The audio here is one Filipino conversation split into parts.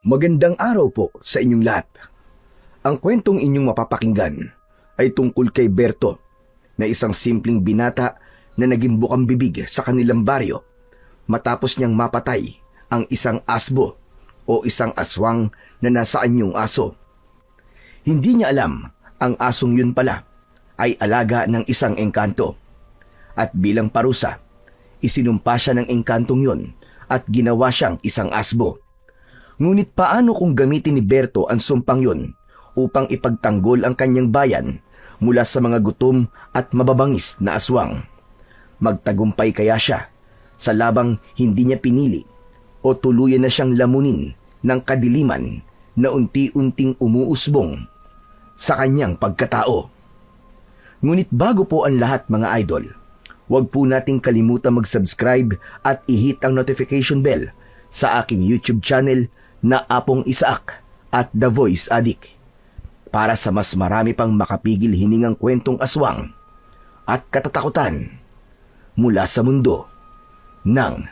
Magandang araw po sa inyong lahat. Ang kwentong inyong mapapakinggan ay tungkol kay Berto, na isang simpleng binata na naging bukang bibig sa kanilang baryo matapos niyang mapatay ang isang asbo o isang aswang na nasa anyong aso. Hindi niya alam ang asong yun pala ay alaga ng isang engkanto. At bilang parusa, isinumpa siya ng engkantong yun at ginawa siyang isang asbo. Ngunit paano kung gamitin ni Berto ang sumpang yun upang ipagtanggol ang kanyang bayan mula sa mga gutom at mababangis na aswang? Magtagumpay kaya siya sa labang hindi niya pinili o tuluyan na siyang lamunin ng kadiliman na unti-unting umuusbong sa kanyang pagkatao? Ngunit bago po ang lahat mga idol, huwag po nating kalimutan mag-subscribe at i-hit ang notification bell sa aking YouTube channel na Apong Isaak at The Voice Addict para sa mas marami pang makapigil hiningang kwentong aswang at katatakutan mula sa mundo ng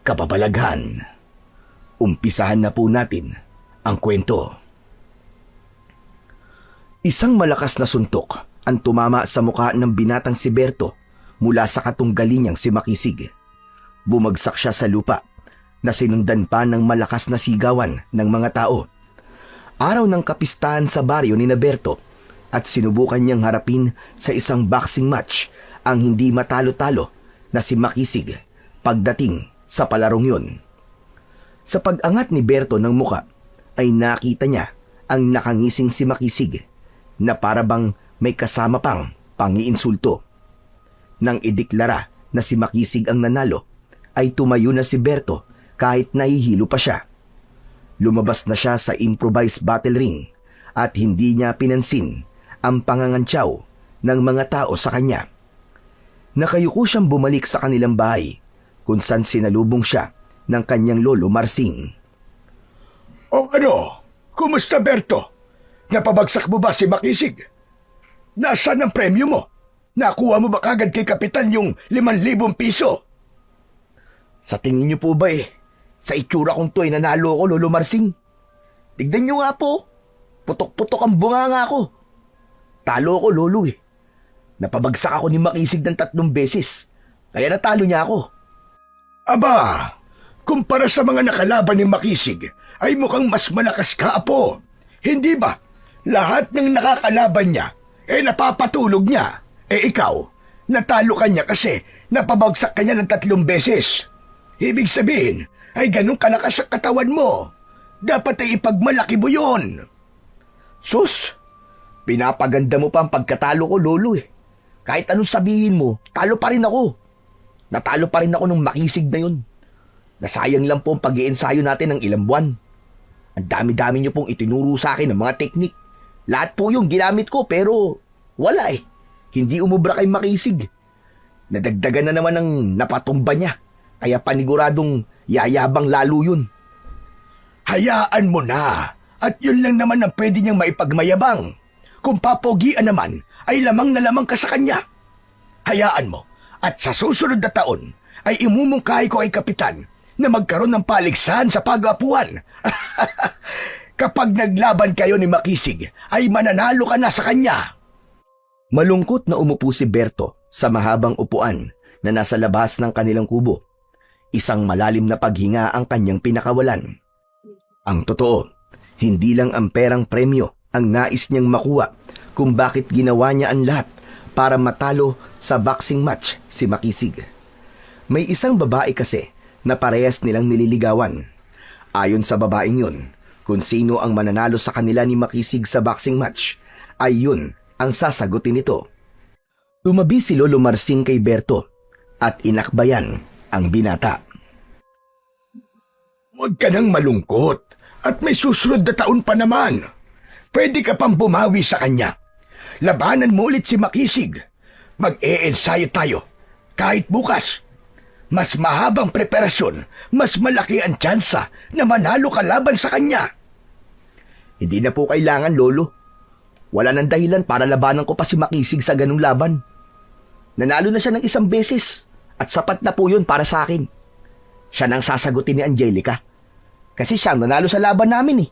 kababalaghan. Umpisahan na po natin ang kwento. Isang malakas na suntok ang tumama sa mukha ng binatang si Berto mula sa katunggali niyang si Makisig. Bumagsak siya sa lupa na sinundan pa ng malakas na sigawan ng mga tao. Araw ng kapistahan sa baryo ni Berto at sinubukan niyang harapin sa isang boxing match ang hindi matalo-talo na si Makisig pagdating sa palarong yun. Sa pag-angat ni Berto ng muka ay nakita niya ang nakangising si Makisig na parabang may kasama pang pangiinsulto. Nang ideklara na si Makisig ang nanalo, ay tumayo na si Berto kahit nahihilo pa siya. Lumabas na siya sa improvised battle ring at hindi niya pinansin ang pangangantyaw ng mga tao sa kanya. Nakayuko siyang bumalik sa kanilang bahay kung saan sinalubong siya ng kanyang lolo Marsing. O ano? Kumusta, Berto? Napabagsak mo ba si Makisig? Nasaan ang premyo mo? Nakuha mo ba kagad kay Kapitan yung 5,000 piso? Sa tingin niyo po ba sa itsura kong to ay nanalo ako, Lolo Marsing? Tignan niyo nga po. Putok-putok ang bunganga ko. Talo ako, Lolo Napabagsak ako ni Makisig ng 3 beses. Kaya natalo niya ako. Aba, kumpara sa mga nakalaban ni Makisig, ay mukhang mas malakas ka, Apo. Hindi ba? Lahat ng nakakalaban niya, napapatulog niya. Ikaw, natalo ka niya kasi napabagsak ka niya ng 3 beses. Ibig sabihin, ay ganun kalakas ang katawan mo. Dapat ay ipagmalaki mo yun. Sus, pinapaganda mo pa ang pagkatalo ko, Lolo Kahit anong sabihin mo, talo pa rin ako. Natalo pa rin ako ng Makisig na yun. Nasayang lang po ang pag-iensayo natin ng ilang buwan. Ang dami-dami niyo pong itinuro sa akin ng mga teknik. Lahat po yung ginamit ko pero wala Hindi umubra kay Makisig. Nadagdagan na naman ng napatumba niya. Kaya paniguradong yayabang lalo yun. Hayaan mo na. At yun lang naman ang pwede niyang maipagmayabang. Kung papogian naman, ay lamang na lamang ka sa kanya. Hayaan mo. At sa susunod na taon, ay imumungkahi ko ay Kapitan na magkaroon ng paligsahan sa pag-apuan. Kapag naglaban kayo ni Makisig, ay mananalo ka na sa kanya. Malungkot na umupo si Berto sa mahabang upuan na nasa labas ng kanilang kubo. Isang malalim na paghinga ang kanyang pinakawalan. Ang totoo, hindi lang ang perang premyo ang nais niyang makuha kung bakit ginawa niya ang lahat para matalo sa boxing match si Makisig. May isang babae kasi na parehas nilang nililigawan. Ayon sa babaeng yun, kung sino ang mananalo sa kanila ni Makisig sa boxing match, ay yun ang sasagutin nito. Tumabi si Lolo Marsing kay Berto at inakbayan ang binata. Huwag ka nang malungkot at may susunod na taon pa naman. Pwede ka pang bumawi sa kanya. Labanan mo ulit si Makisig. Mag-e-ensayo tayo. Kahit bukas. Mas mahabang preparasyon, mas malaki ang tsansa na manalo ka laban sa kanya. Hindi na po kailangan, Lolo. Wala nang dahilan para labanan ko pa si Makisig sa ganung laban. Nanalo na siya ng 1 beses at sapat na po yun para sa akin. Siya nang sasagutin ni Angelica. Kasi siyang nanalo sa laban namin eh.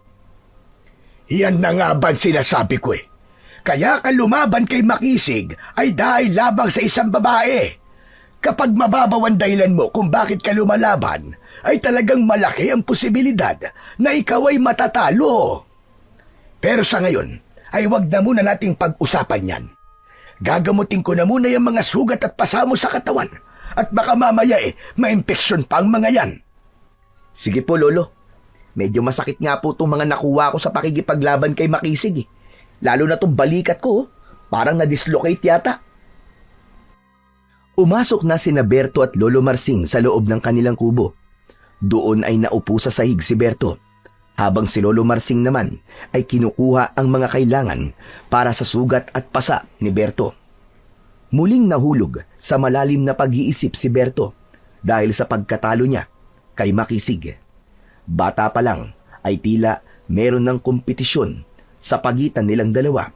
Yan na nga ba sinasabi ko eh. Kaya ka lumaban kay Makisig ay dahil labang sa isang babae. Kapag mababaw ang dahilan mo kung bakit ka lumalaban, ay talagang malaki ang posibilidad na ikaw ay matatalo. Pero sa ngayon, ay wag na muna nating pag-usapan yan. Gagamutin ko na muna yung mga sugat at pasamo sa katawan at baka mamaya ma-infeksyon pa ang mga yan. Sige po, Lolo. Medyo masakit nga po itong mga nakuha ko sa pakikipaglaban kay Makisig eh. Lalo na itong balikat ko, parang na-dislocate yata. Umasok na sina Berto at Lolo Marsing sa loob ng kanilang kubo. Doon ay naupo sa sahig si Berto, habang si Lolo Marsing naman ay kinukuha ang mga kailangan para sa sugat at pasa ni Berto. Muling nahulog sa malalim na pag-iisip si Berto dahil sa pagkatalo niya kay Makisig. Bata pa lang ay tila meron ng kompetisyon sa pagitan nilang dalawa.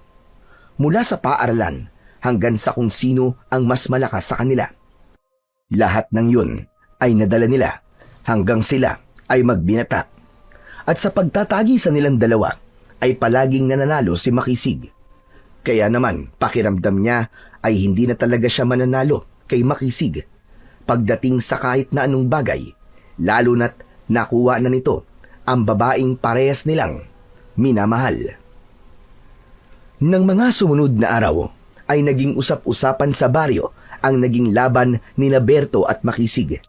Mula sa paaralan hanggang sa kung sino ang mas malakas sa kanila. Lahat ng yun ay nadala nila hanggang sila ay magbinata. At sa pagtatagi sa nilang dalawa ay palaging nananalo si Makisig. Kaya naman pakiramdam niya ay hindi na talaga siya mananalo kay Makisig pagdating sa kahit na anong bagay, lalo na't nakuha na nito ang babaeng parehas nilang minamahal. Nang mga sumunod na araw, ay naging usap-usapan sa baryo ang naging laban ni Berto at Makisig.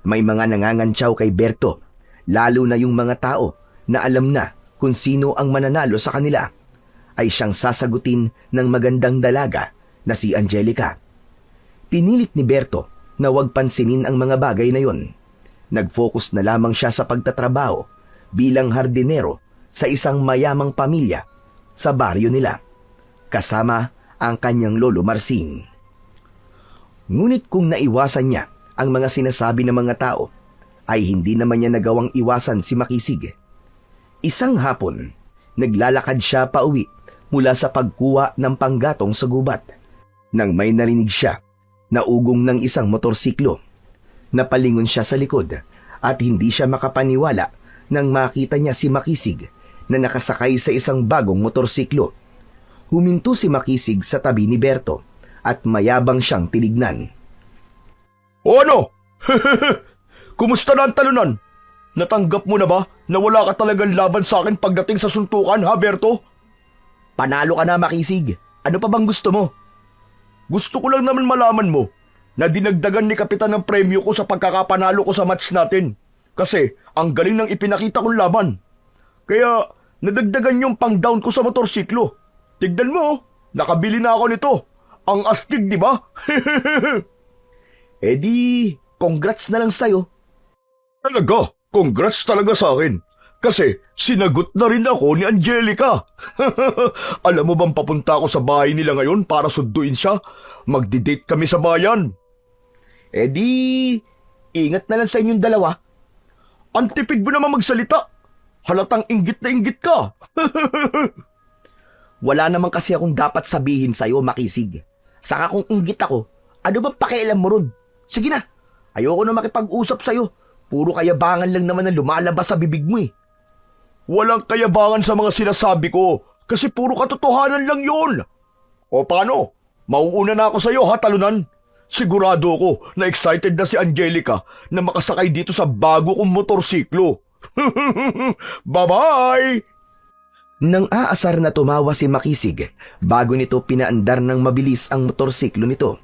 May mga nangangantsaw kay Berto, lalo na yung mga tao na alam na kung sino ang mananalo sa kanila, ay siyang sasagutin ng magandang dalaga na si Angelica. Pinilit ni Berto na huwag pansinin ang mga bagay na yon. Nag-focus na lamang siya sa pagtatrabaho bilang hardinero sa isang mayamang pamilya sa baryo nila, kasama ang kanyang Lolo Marsing. Ngunit kung naiwasan niya ang mga sinasabi ng mga tao, ay hindi naman niya nagawang iwasan si Makisig. Isang hapon, naglalakad siya pauwi mula sa pagkuha ng panggatong sa gubat, nang may narinig siya na ugong ng isang motorsiklo. Napalingon siya sa likod at hindi siya makapaniwala nang makita niya si Makisig na nakasakay sa isang bagong motorsiklo. Huminto si Makisig sa tabi ni Berto at mayabang siyang tinignan. O ano? Kumusta na ang talunan? Natanggap mo na ba na wala ka talagang laban sa akin pagdating sa suntukan, ha, Berto? Panalo ka na, Makisig. Ano pa bang gusto mo? Gusto ko lang naman malaman mo na dinagdagan ni Kapitan ng premyo ko sa pagkakapanalo ko sa match natin. Kasi ang galing ng ipinakita kong laban. Kaya nadagdagan yung pang-down ko sa motorsiklo. Tignan mo, nakabili na ako nito. Ang astig, di ba? Eh di, congrats na lang sa'yo. Talaga, congrats talaga sa akin. Kasi sinagot na rin ako ni Angelica. Alam mo bang papunta ako sa bahay nila ngayon para sunduin siya? Magdi-date kami sa bayan. Eh di, ingat na lang sa inyong dalawa. Ang tipid mo naman magsalita. Halatang inggit na inggit ka. Wala naman kasi akong dapat sabihin sa'yo, Makisig. Saka kung inggit ako, ano bang pakialam mo ron? Sige na, ayoko na makipag-usap sa'yo. Puro kayabangan lang naman ang lumalabas sa bibig mo eh. Walang kayabangan sa mga sinasabi ko, kasi puro katotohanan lang yun. O paano? Mauuna na ako sa'yo, ha, talunan? Sigurado ako na excited na si Angelica na makasakay dito sa bago kong motorsiklo. Bye-bye! Nang aasar na tumawa si Makisig bago nito pinaandar ng mabilis ang motorsiklo nito.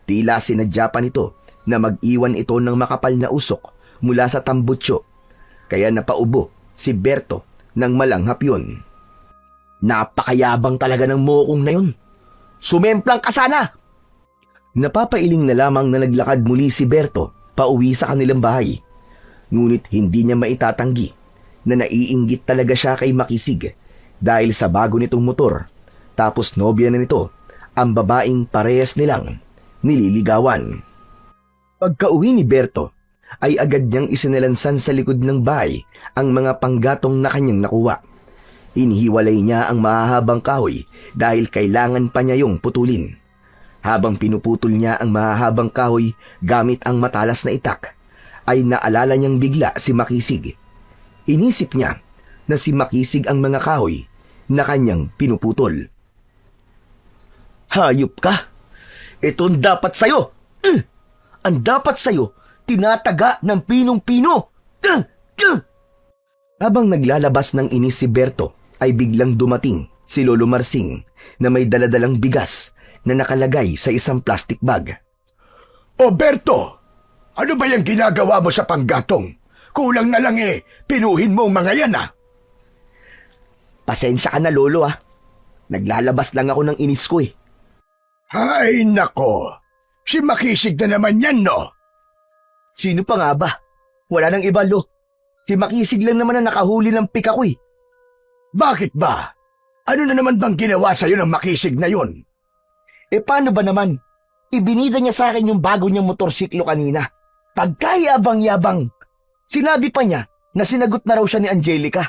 Tila sinadya pa nito na mag-iwan ito ng makapal na usok mula sa tambutso. Kaya napaubo si Berto ng malanghap yun. Napakayabang talaga ng mokong na yun. Sumemplang ka sana! Napapailing na lamang na naglakad muli si Berto pauwi sa kanilang bahay. Ngunit hindi niya maitatanggi na naiinggit talaga siya kay Makisig dahil sa bago nitong motor, tapos nobya na nito ang babaeng parehas nilang nililigawan. Pagka-uwi ni Berto, ay agad niyang isinilansan sa likod ng bahay ang mga panggatong na kanyang nakuha. Inihiwalay niya ang mahahabang kahoy dahil kailangan pa niya yung putulin. Habang pinuputol niya ang mahahabang kahoy gamit ang matalas na itak, ay naalala niyang bigla si Makisig. Inisip niya na si Makisig ang mga kahoy na kanyang pinuputol. Hayop ka! Ito ang dapat sa'yo! Ang dapat sa'yo, tinataga ng pinong-pino! Habang naglalabas ng inis si Berto, ay biglang dumating si Lolo Marsing na may daladalang bigas na nakalagay sa isang plastic bag. O Berto, ano ba yung ginagawa mo sa panggatong? Kulang na lang pinuhin mo ang mga yan Pasensya ka na, Lolo Naglalabas lang ako ng inis ko Ay nako, si Makisig na naman yan no? Sino pa nga ba? Wala nang iba, Lo. Si Makisig lang naman ang nakahuli ng pika ko Bakit ba? Ano na naman bang ginawa sa'yo ng Makisig na yun? Paano ba naman? Ibinida niya sa akin yung bago niyang motorsiklo kanina. Pagkayabang-yabang. Sinabi pa niya na sinagot na raw siya ni Angelica.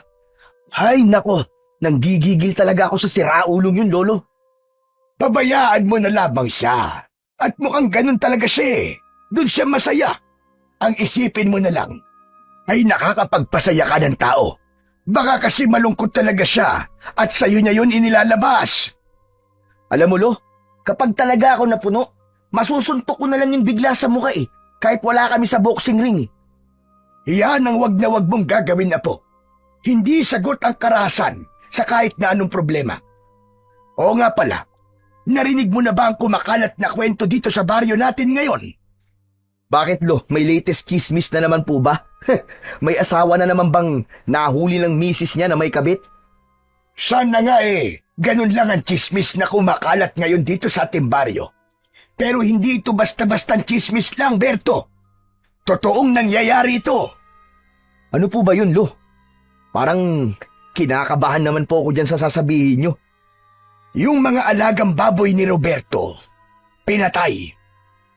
Ay nako, nanggigigil talaga ako sa siraulong yun, Lolo. Pabayaan mo na lamang siya. At mukhang ganun talaga siya Doon siya masaya. Ang isipin mo na lang ay nakakapagpasaya ka ng tao. Baka kasi malungkot talaga siya at sa'yo niya yun inilalabas. Alam mo, Lo, kapag talaga ako napuno, masusuntok ko na lang yung bigla sa mukha kahit wala kami sa boxing ring Yan ang wag na wag mong gagawin na po. Hindi sagot ang karahasan sa kahit na anong problema. Oo nga pala, narinig mo na ba ang kumakalat na kwento dito sa baryo natin ngayon? Bakit, Lo? May latest chismis na naman po ba? May asawa na naman bang nahuli ng misis niya na may kabit? Sana nga ganun lang ang chismis na kumakalat ngayon dito sa ating baryo. Pero hindi ito basta-bastang chismis lang, Berto. Totoong nangyayari ito. Ano po ba yun, Lo? Parang kinakabahan naman po ako dyan sa sasabihin nyo. Yung mga alagang baboy ni Roberto, pinatay.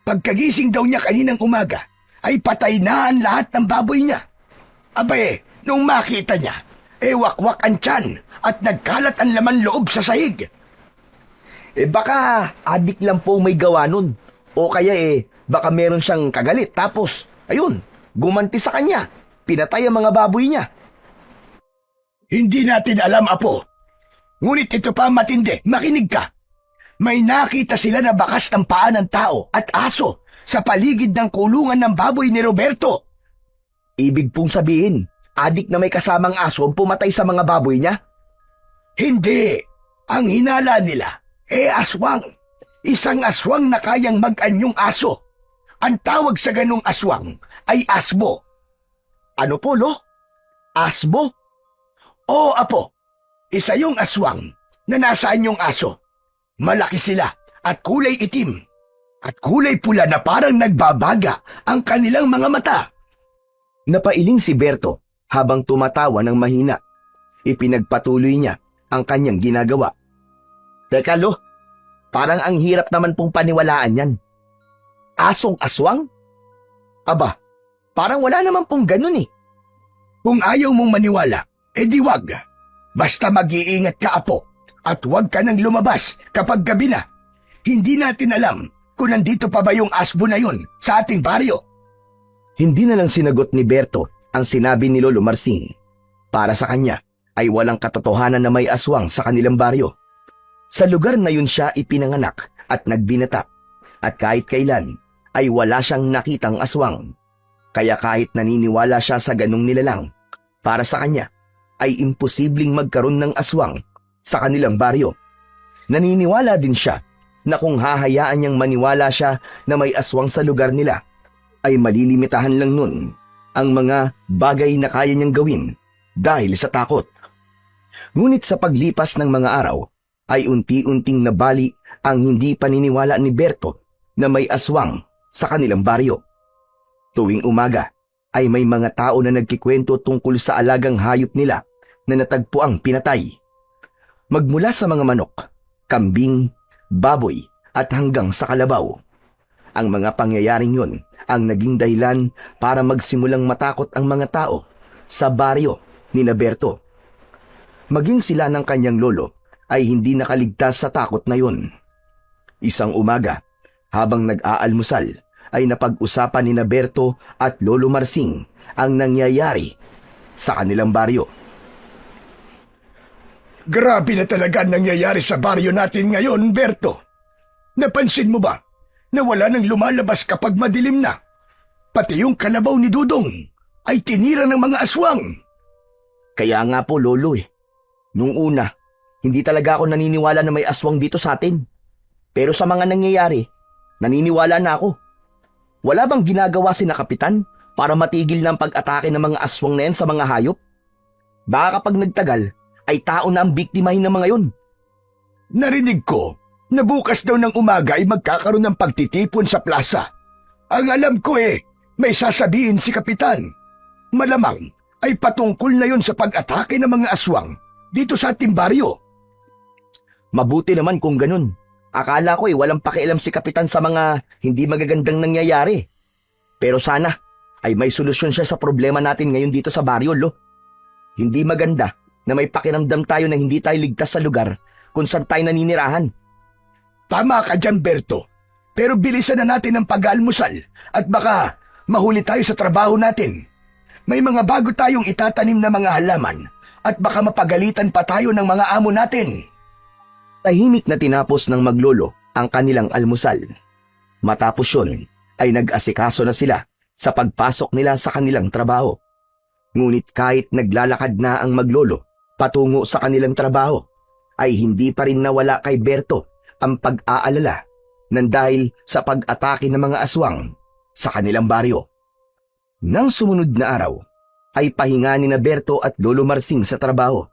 Pagkagising daw niya kaninang umaga, ay patay na ang lahat ng baboy niya. Abay, nung makita niya, wakwak ang tiyan at nagkalat ang laman loob sa sahig. Baka adik lang po may gawa nun. O kaya baka meron siyang kagalit tapos, ayun, gumanti sa kanya. Pinatay ang mga baboy niya. Hindi natin alam, Apo. Ngunit ito pa matindi, makinig ka. May nakita sila na bakas ng paa ng tao at aso sa paligid ng kulungan ng baboy ni Roberto. Ibig pong sabihin, adik na may kasamang aso ang pumatay sa mga baboy niya? Hindi. Ang hinala nila, aswang. Isang aswang na kayang mag-anyong aso. Ang tawag sa ganung aswang ay asbo. Ano po, Lo? Asbo? Oo, Apo. Isa yung aswang na nasa anyong aso. Malaki sila at kulay itim. At kulay pula na parang nagbabaga ang kanilang mga mata. Napailing si Berto habang tumatawa ng mahina. Ipinagpatuloy niya ang kanyang ginagawa. Teka, Lo, parang ang hirap naman pong paniwalaan yan. Asong aswang? Aba, parang wala naman pong ganun Kung ayaw mong maniwala, di wag. Basta mag-iingat ka, Apo, at huwag ka nang lumabas kapag gabi na. Hindi natin alam kung nandito pa ba yung asbo na yun sa ating baryo. Hindi na lang sinagot ni Berto ang sinabi ni Lolo Marsing. Para sa kanya ay walang katotohanan na may aswang sa kanilang baryo. Sa lugar na yun siya ipinanganak at nagbinata. At kahit kailan ay wala siyang nakitang aswang. Kaya kahit naniniwala siya sa ganung nilalang, para sa kanya ay imposibleng magkaroon ng aswang sa kanilang baryo. Naniniwala din siya na kung hahayaan niyang maniwala siya na may aswang sa lugar nila, ay malilimitahan lang nun ang mga bagay na kaya niyang gawin dahil sa takot. Ngunit sa paglipas ng mga araw, ay unti-unting nabali ang hindi paniniwala ni Berto na may aswang sa kanilang baryo. Tuwing umaga, ay may mga tao na nagkikwento tungkol sa alagang hayop nila na natagpuang pinatay. Magmula sa mga manok, kambing, baboy at hanggang sa kalabaw. Ang mga pangyayaring yun ang naging dahilan para magsimulang matakot ang mga tao sa baryo ni Berto. Maging sila ng kanyang lolo ay hindi nakaligtas sa takot na yun. Isang umaga, habang nag-aalmusal, ay napag-usapan ni Berto at Lolo Marsing ang nangyayari sa kanilang baryo. Grabe na talaga ang nangyayari sa baryo natin ngayon, Berto. Napansin mo ba na wala nang lumalabas kapag madilim na? Pati yung kalabaw ni Dudong ay tinira ng mga aswang. Kaya nga po, Lolo Nung una, hindi talaga ako naniniwala na may aswang dito sa atin. Pero sa mga nangyayari, naniniwala na ako. Wala bang ginagawa si na Kapitan para matigil ng pag-atake ng mga aswang na yan sa mga hayop? Baka kapag nagtagal, ay tao na ang biktimahin ng mga yun. Narinig ko na bukas daw ng umaga ay magkakaroon ng pagtitipon sa plaza. Ang alam ko may sasabihin si Kapitan. Malamang ay patungkol na yun sa pag-atake ng mga aswang dito sa ating baryo. Mabuti naman kung ganun. Akala ko walang pakialam si Kapitan sa mga hindi magagandang nangyayari. Pero sana ay may solusyon siya sa problema natin ngayon dito sa baryo, Lo. Hindi maganda na may pakiramdam tayo na hindi tayo ligtas sa lugar kung saan tayo naninirahan. Tama ka dyan, Berto. Pero bilisan na natin ang pag-almusal at baka mahuli tayo sa trabaho natin. May mga bago tayong itatanim na mga halaman at baka mapagalitan pa tayo ng mga amo natin. Tahimik na tinapos ng maglolo ang kanilang almusal. Matapos yun, ay nag-asikaso na sila sa pagpasok nila sa kanilang trabaho. Ngunit kahit naglalakad na ang maglolo patungo sa kanilang trabaho, ay hindi pa rin nawala kay Berto ang pag-aalala nang dahil sa pag-atake ng mga aswang sa kanilang baryo. Nang sumunod na araw, ay pahinga ni na Berto at Lolo Marsing sa trabaho.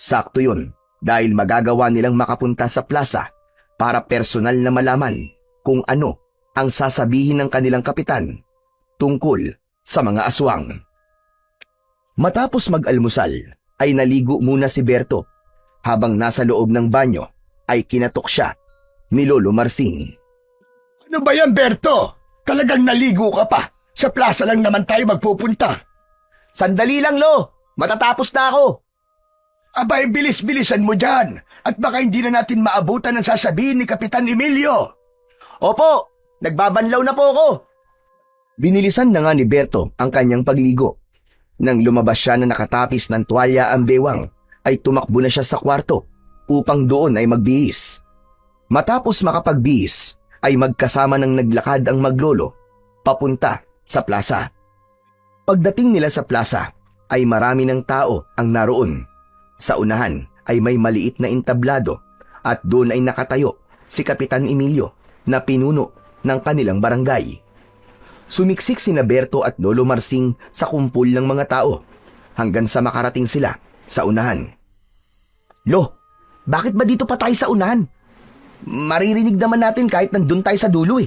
Sakto yun dahil magagawa nilang makapunta sa plaza para personal na malaman kung ano ang sasabihin ng kanilang kapitan tungkol sa mga aswang. Matapos mag-almusal, ay naligo muna si Berto. Habang nasa loob ng banyo, ay kinatok siya ni Lolo Marsing. Ano ba yan, Berto? Talagang naligo ka pa? Sa plaza lang naman tayo magpupunta. Sandali lang, Lo! Matatapos na ako! Abay, bilis-bilisan mo dyan at baka hindi na natin maabutan ang sasabihin ni Kapitan Emilio. Opo! Nagbabanlaw na po ako! Binilisan na nga ni Berto ang kanyang pagligo. Nang lumabas siya na nakatapis ng tuwalya ang bewang, ay tumakbo na siya sa kwarto upang doon ay magbihis. Matapos makapagbihis, ay magkasama ng naglakad ang maglolo papunta sa plaza. Pagdating nila sa plaza, ay marami ng tao ang naroon. Sa unahan ay may maliit na entablado at doon ay nakatayo si Kapitan Emilio na pinuno ng kanilang barangay. Sumiksik sina Berto at Lolo Marsing sa kumpul ng mga tao hanggang sa makarating sila sa unahan. Lo, bakit ba dito pa tayo sa unahan? Maririnig naman natin kahit nandun tayo sa dulo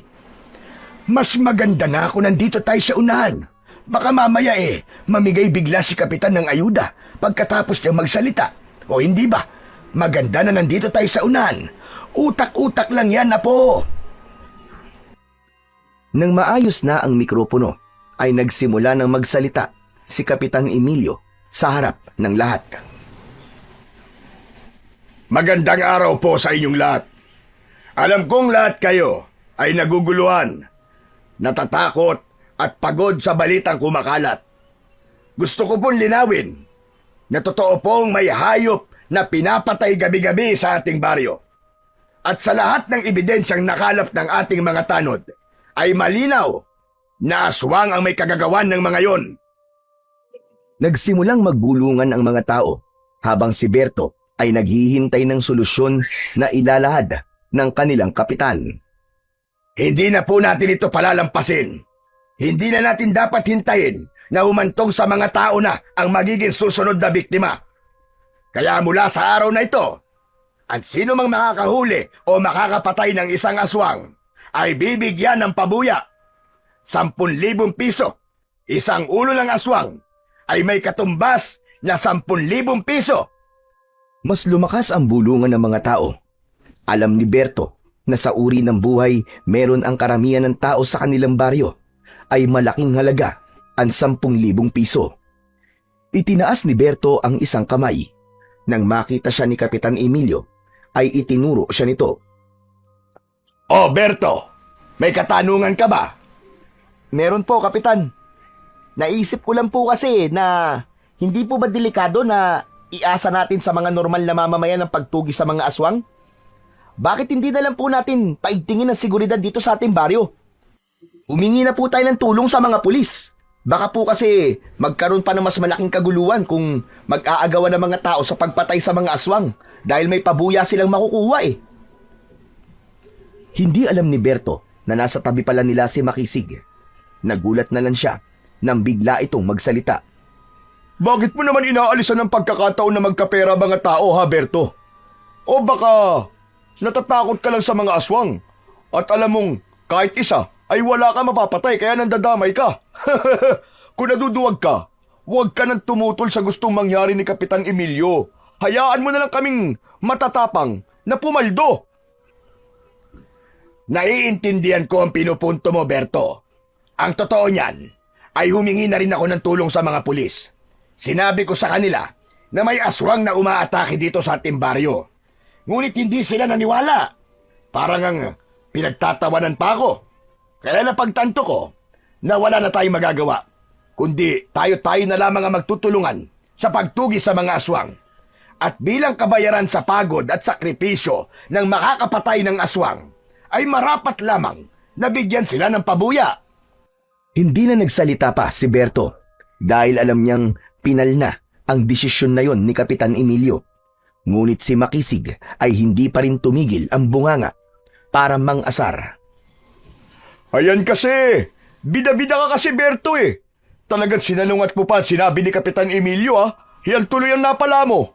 Mas maganda na ako nandito tayo sa unahan. Baka mamaya mamigay bigla si Kapitan ng ayuda pagkatapos niyang magsalita. O hindi ba? Maganda na nandito tayo sa unahan. Utak-utak lang yan na po. Nang maayos na ang mikropono, ay nagsimula ng magsalita si Kapitan Emilio sa harap ng lahat. Magandang araw po sa inyong lahat. Alam kong lahat kayo ay naguguluhan, natatakot at pagod sa balitang kumakalat. Gusto ko pong linawin na totoo pong may hayop na pinapatay gabi-gabi sa ating baryo. At sa lahat ng ebidensyang nakalap ng ating mga tanod, ay malinaw na aswang ang may kagagawan ng mga yon. Nagsimulang magbulungan ang mga tao habang si Berto ay naghihintay ng solusyon na ilalahad ng kanilang kapitan. Hindi na po natin ito palalampasin. Hindi na natin dapat hintayin na humantong sa mga tao na ang magiging susunod na biktima. Kaya mula sa araw na ito, at sino mang makakahuli o makakapatay ng isang aswang ay bibigyan ng pabuya. 10,000 piso. Isang ulo ng aswang ay may katumbas na 10,000 piso. Mas lumakas ang bulungan ng mga tao. Alam ni Berto na sa uri ng buhay meron ang karamihan ng tao sa kanilang baryo ay malaking halaga ang 10,000 piso. Itinaas ni Berto ang isang kamay. Nang makita siya ni Kapitan Emilio, ay itinuro siya nito. Oh, Berto, may katanungan ka ba? Meron po, Kapitan. Naisip ko lang po kasi na Hindi po ba delikado na iasa natin sa mga normal na mamamayan ng pagtugi sa mga aswang? Bakit hindi na lang po natin paigtingin ng seguridad dito sa ating baryo? Humingi na po tayo ng tulong sa mga pulis. Baka po kasi magkaroon pa ng mas malaking kaguluhan kung mag-aagawan ng mga tao sa pagpatay sa mga aswang dahil may pabuya silang makukuha eh. Hindi alam ni Berto na nasa tabi pala nila si Makisig. Nagulat na lang siya nang bigla itong magsalita. Bakit mo naman inaalisan ng pagkakataon na magkapera mga tao, ha, Berto? O baka natatakot ka lang sa mga aswang at alam mong kahit isa ay wala ka mapapatay kaya nandadamay ka. Kung naduduwag ka, huwag ka nang tumutol sa gustong mangyari ni Kapitan Emilio. Hayaan mo na lang kaming matatapang na pumaldo. Naiintindihan ko ang pinupunto mo, Berto. Ang totoo niyan ay humingi na rin ako ng tulong sa mga pulis. Sinabi ko sa kanila na may aswang na umaatake dito sa ating baryo. Ngunit hindi sila naniwala. Parang ang pinagtatawanan pa ako. Kaya napagtanto ko na wala na tayong magagawa, kundi tayo-tayo na lamang ang magtutulungan sa pagtugi sa mga aswang. At bilang kabayaran sa pagod at sakripisyo ng makakapatay ng aswang, ay marapat lamang na bigyan sila ng pabuya. Hindi na nagsalita pa si Berto dahil alam niyang pinal na ang desisyon na yon ni Kapitan Emilio. Ngunit si Makisig ay hindi pa rin tumigil ang bunganga para mang-asar. Ayan kasi, bida-bida ka kasi, Berto eh. Talagang sinalungat mo pa at sinabi ni Kapitan Emilio yan tuloy ang napala mo.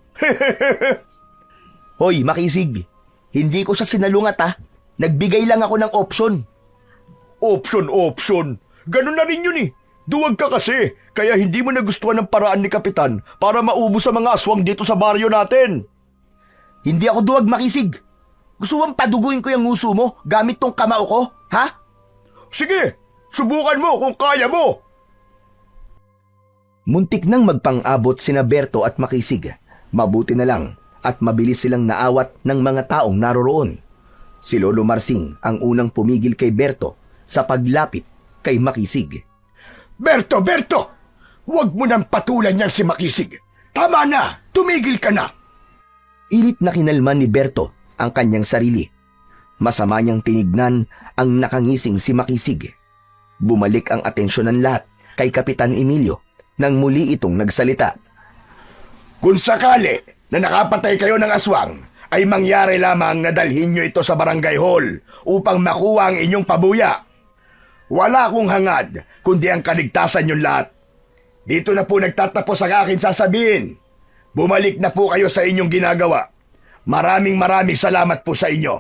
Hoy, Makisig, hindi ko siya sinalungat Nagbigay lang ako ng option. Option. Ganun na rin yun eh. Duwag ka kasi, kaya hindi mo nagustuhan ng paraan ni Kapitan para maubos sa mga aswang dito sa baryo natin. Hindi ako duwag, Makisig. Gusto mong paduguin ko yung nguso mo gamit tong kamao ko, ha? Sige, subukan mo kung kaya mo. Muntik nang magpang-abot sina Berto at Makisig. Mabuti na lang at mabilis silang naawat ng mga taong naroroon. Si Lolo Marsing ang unang pumigil kay Berto sa paglapit kay Makisig. Berto! Huwag mo nang patulan niyang si Makisig. Tama na! Tumigil ka na! Ilit na kinalman ni Berto ang kanyang sarili. Masama niyang tinignan ang nakangising si Makisig. Bumalik ang atensyon ng lahat kay Kapitan Emilio nang muli itong nagsalita. Kung sakali na nakapatay kayo ng aswang, ay mangyari lamang na dalhin nyo ito sa barangay hall upang makuha ang inyong pabuya. Wala akong hangad, kundi ang kaligtasan yung lahat. Dito na po nagtatapos ang aking sasabihin. Bumalik na po kayo sa inyong ginagawa. Maraming salamat po sa inyo.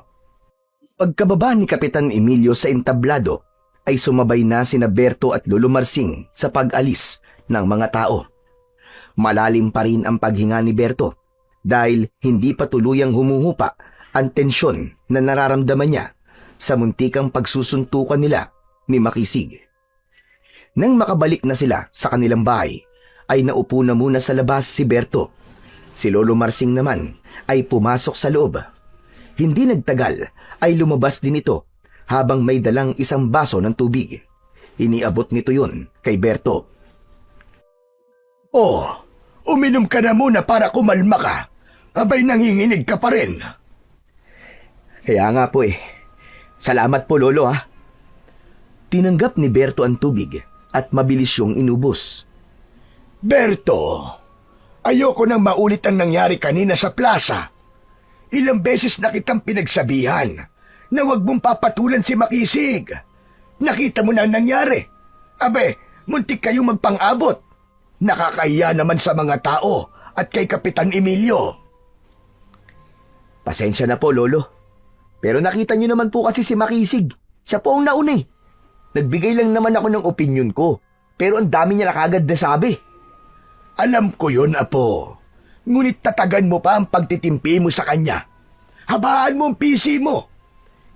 Pagkababa ni Kapitan Emilio sa entablado, ay sumabay na sina Berto at Lolo Marsing sa pag-alis ng mga tao. Malalim pa rin ang paghinga ni Berto dahil hindi pa tuluyang humuhupa ang tensyon na nararamdaman niya sa muntikang pagsusuntukan nila ni Makisig. Nang makabalik na sila sa kanilang bahay, ay naupo na muna sa labas si Berto. Si Lolo Marsing naman ay pumasok sa loob. Hindi nagtagal ay lumabas din ito habang may dalang isang baso ng tubig. Iniabot nito yun kay Berto. Oh, uminom ka na muna para kumalma ka. Abay nanginginig ka pa rin. Kaya nga po eh. Salamat po, Lolo Tinanggap ni Berto ang tubig at mabilis yung inubos. Berto, ayoko nang maulit ang nangyari kanina sa plaza. Ilang beses na kitang pinagsabihan na huwag mong papatulan si Makisig. Nakita mo na ang nangyari. Abe, muntik kayong magpang-abot. Nakakahiya naman sa mga tao at kay Kapitan Emilio. Pasensya na po, Lolo. Pero nakita niyo naman po kasi si Makisig. Siya po ang nauna eh. Nagbigay lang naman ako ng opinyon ko. Pero ang dami niya na kagad nasabi. Alam ko yun, Apo. Ngunit tatagan mo pa ang pagtitimpi mo sa kanya. Habaan mo ang PC mo.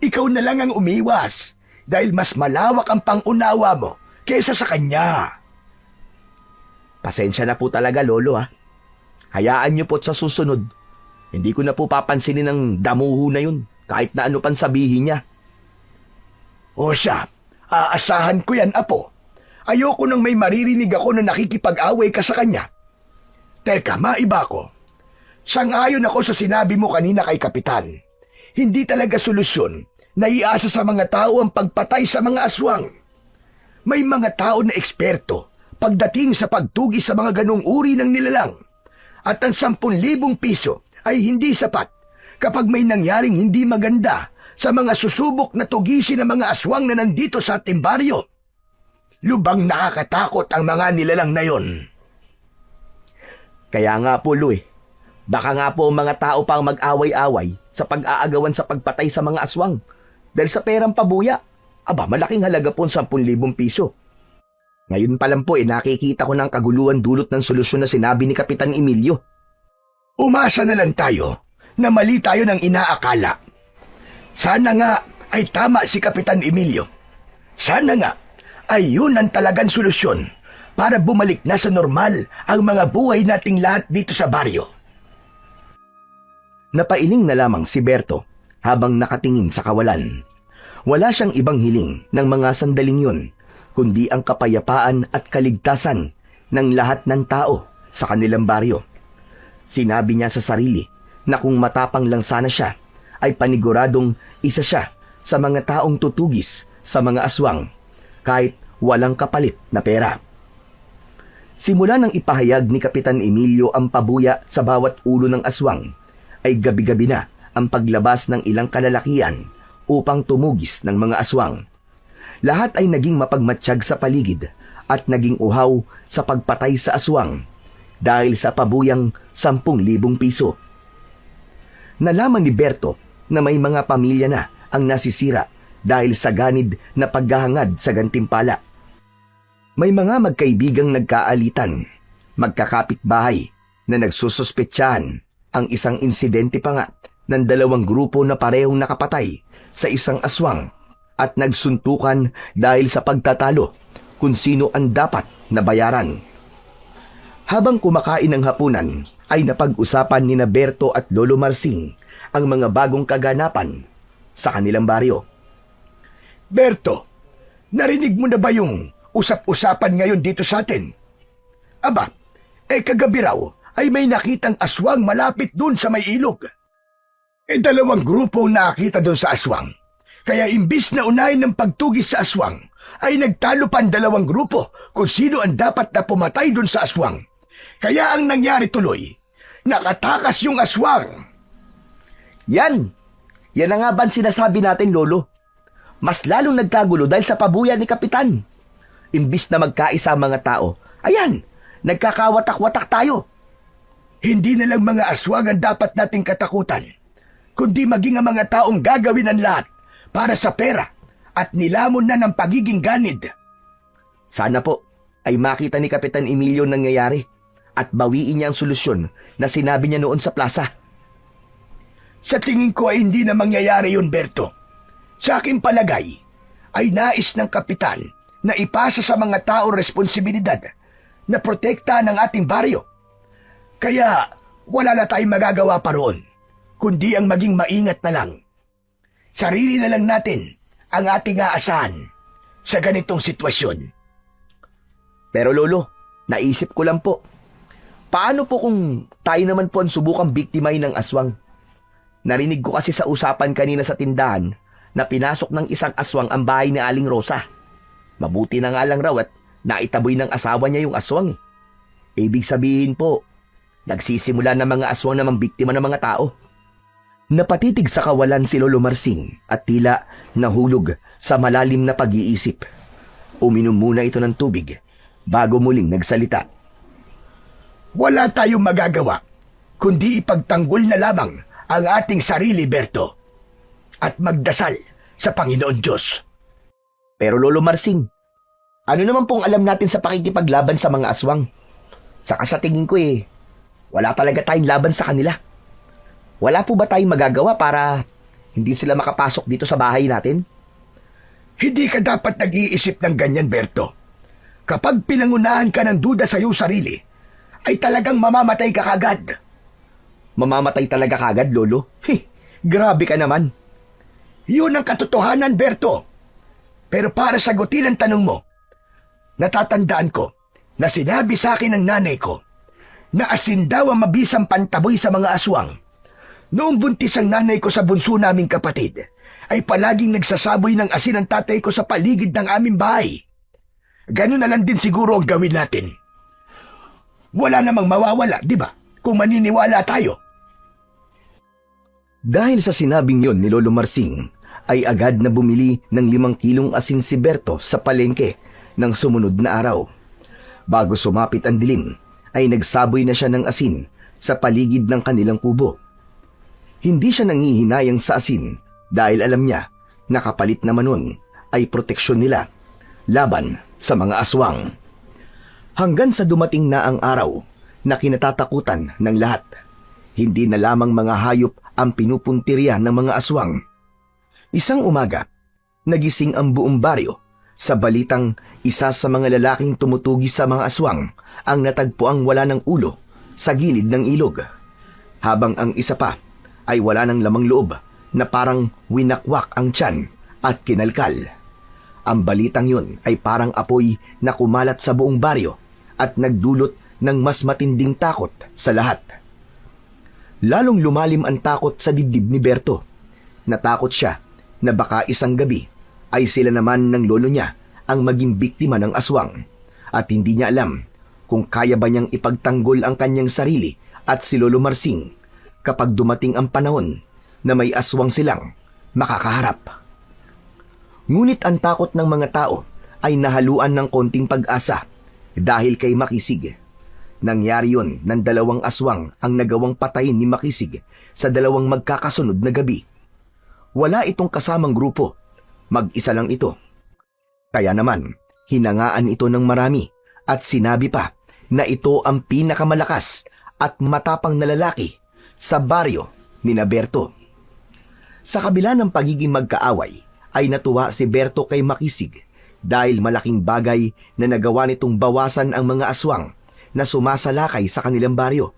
Ikaw na lang ang umiwas dahil mas malawak ang pangunawa mo kaysa sa kanya. Pasensya na po talaga, Lolo Hayaan niyo po sa susunod. Hindi ko na po papansinin ng damuho na yun kahit na ano pang sabihin niya. O siya, aasahan ko yan, Apo. Ayoko nang may maririnig ako na nakikipag-away ka sa kanya. Teka, maiba ko. Sang-ayon ako sa sinabi mo kanina kay Kapitan. Hindi talaga solusyon na iasa sa mga tao ang pagpatay sa mga aswang. May mga tao na eksperto pagdating sa pagtugis sa mga ganong uri ng nilalang. At ang 10,000 piso ay hindi sapat kapag may nangyaring hindi maganda sa mga susubok na tugisin ng mga aswang na nandito sa ating baryo. Lubang nakakatakot ang mga nilalang na yon. Kaya nga po, Lu, baka nga po ang mga tao pang mag-away-away sa pag-aagawan sa pagpatay sa mga aswang. Dahil sa perang pabuya, malaking halaga po ang 10,000 piso. Ngayon pa lang po nakikita ko ng kaguluhan dulot ng solusyon na sinabi ni Kapitan Emilio. Umasa na lang tayo na mali tayo ng inaakala. Sana nga ay tama si Kapitan Emilio. Sana nga ay yun ang talagang solusyon para bumalik na sa normal ang mga buhay nating lahat dito sa baryo. Napailing na lamang si Berto habang nakatingin sa kawalan. Wala siyang ibang hiling ng mga sandaling yun, kundi ang kapayapaan at kaligtasan ng lahat ng tao sa kanilang baryo. Sinabi niya sa sarili na kung matapang lang sana siya, ay paniguradong isa siya sa mga taong tutugis sa mga aswang, kahit walang kapalit na pera. Simula nang ipahayag ni Kapitan Emilio ang pabuya sa bawat ulo ng aswang, ay gabi-gabi na ang paglabas ng ilang kalalakian upang tumugis ng mga aswang. Lahat ay naging mapagmatsyag sa paligid at naging uhaw sa pagpatay sa aswang dahil sa pabuyang 10,000 piso. Nalaman ni Berto na may mga pamilya na ang nasisira dahil sa ganid na paghahangad sa gantimpala. May mga magkaibigang nagkaalitan, magkakapitbahay na nagsususpetsahan ang isang insidente pa nga ng 2 grupo na parehong nakapatay sa isang aswang at nagsuntukan dahil sa pagtatalo kung sino ang dapat na bayaran. Habang kumakain ng hapunan, ay napag-usapan ni Berto at Lolo Marsing ang mga bagong kaganapan sa kanilang baryo. Berto, narinig mo na ba yung usap-usapan ngayon dito sa atin? Kagabi raw ay may nakitang aswang malapit dun sa may ilog. 2 grupo nakita dun sa aswang. Kaya imbis na unahin ng pagtugis sa aswang, ay nagtalo pa ang 2 grupo kung sino ang dapat na pumatay dun sa aswang. Kaya ang nangyari tuloy, nakatakas yung aswang. Yan na nga ba sinasabi natin, Lolo? Mas lalong nagkagulo dahil sa pabuya ni Kapitan. Imbis na magkaisa ang mga tao, ayan, nagkakawatak-watak tayo. Hindi na lang mga aswang ang dapat nating katakutan, kundi maging ang mga taong gagawin ang lahat para sa pera at nilamon na ng pagiging ganid. Sana po ay makita ni Kapitan Emilio nangyayari at bawiin niya ang solusyon na sinabi niya noon sa plaza. Sa tingin ko ay hindi na mangyayari yun, Berto. Sa aking palagay ay nais ng Kapitan na ipasa sa mga taong responsibilidad na protektahan ang ating baryo. Kaya wala na tayong magagawa pa roon, kundi ang maging maingat na lang. Sarili na lang natin ang ating aasahan sa ganitong sitwasyon. Pero Lolo, naisip ko lang po, paano po kung tayo naman po ang subukang biktimahin ng aswang? Narinig ko kasi sa usapan kanina sa tindahan na pinasok ng isang aswang ang bahay ni Aling Rosa. Mabuti na nga lang raw at naitaboy ng asawa niya yung aswang. Ibig sabihin po, nagsisimula ng mga aswang na biktima ng mga tao. Napatitig sa kawalan si Lolo Marsing at tila nahulog sa malalim na pag-iisip. Uminom muna ito ng tubig bago muling nagsalita. Wala tayong magagawa kundi ipagtanggol na lamang ang ating sarili, Berto, at magdasal sa Panginoon Diyos. Pero Lolo Marsing, ano naman pong alam natin sa pakikipaglaban sa mga aswang? Saka sa tingin ko wala talaga tayong laban sa kanila. Wala po ba tayong magagawa para hindi sila makapasok dito sa bahay natin? Hindi ka dapat nag-iisip ng ganyan, Berto. Kapag pinangunahan ka ng duda sa iyong sarili, ay talagang mamamatay ka kagad. Mamamatay talaga kagad, Lolo? Grabe ka naman. Yun ang katotohanan, Berto. Pero para sagutin ang tanong mo, natatandaan ko na sinabi sa akin ng nanay ko na asin daw ang mabisang pantaboy sa mga aswang. Noong buntis ang nanay ko sa bunso naming kapatid, ay palaging nagsasaboy ng asin ang tatay ko sa paligid ng aming bahay. Ganun na lang din siguro ang gawin natin. Wala namang mawawala, di ba? Kung maniniwala tayo. Dahil sa sinabing yon ni Lolo Marsing, ay agad na bumili ng 5 kilong asin si Berto sa palengke ng sumunod na araw. Bago sumapit ang dilim, ay nagsaboy na siya ng asin sa paligid ng kanilang kubo. Hindi siya nangihinayang sa asin dahil alam niya na kapalit naman nun ay proteksyon nila laban sa mga aswang. Hanggang sa dumating na ang araw na kinatatakutan ng lahat. Hindi na lamang mga hayop ang pinupuntirya ng mga aswang. Isang umaga, nagising ang buong baryo sa balitang isa sa mga lalaking tumutugi sa mga aswang ang natagpuang wala ng ulo sa gilid ng ilog, habang ang isa pa ay wala ng lamang loob na parang winakwak ang tiyan at kinalkal. Ang balitang yun ay parang apoy na kumalat sa buong baryo at nagdulot ng mas matinding takot sa lahat. Lalong lumalim ang takot sa dibdib ni Berto. Natakot siya na baka isang gabi ay sila naman ng lolo niya ang maging biktima ng aswang at hindi niya alam kung kaya ba niyang ipagtanggol ang kanyang sarili at si Lolo Marsing kapag dumating ang panahon na may aswang silang makakaharap. Ngunit ang takot ng mga tao ay nahaluan ng konting pag-asa dahil kay Makisig. Nangyari yun ng 2 aswang ang nagawang patayin ni Makisig sa 2 magkakasunod na gabi. Wala itong kasamang grupo, mag-isa lang ito. Kaya naman, hinangaan ito ng marami at sinabi pa na ito ang pinakamalakas at matapang na lalaki sa baryo ni Berto. Sa kabila ng pagiging magkaaway, ay natuwa si Berto kay Makisig dahil malaking bagay na nagawa nitong bawasan ang mga aswang na sumasalakay sa kanilang baryo.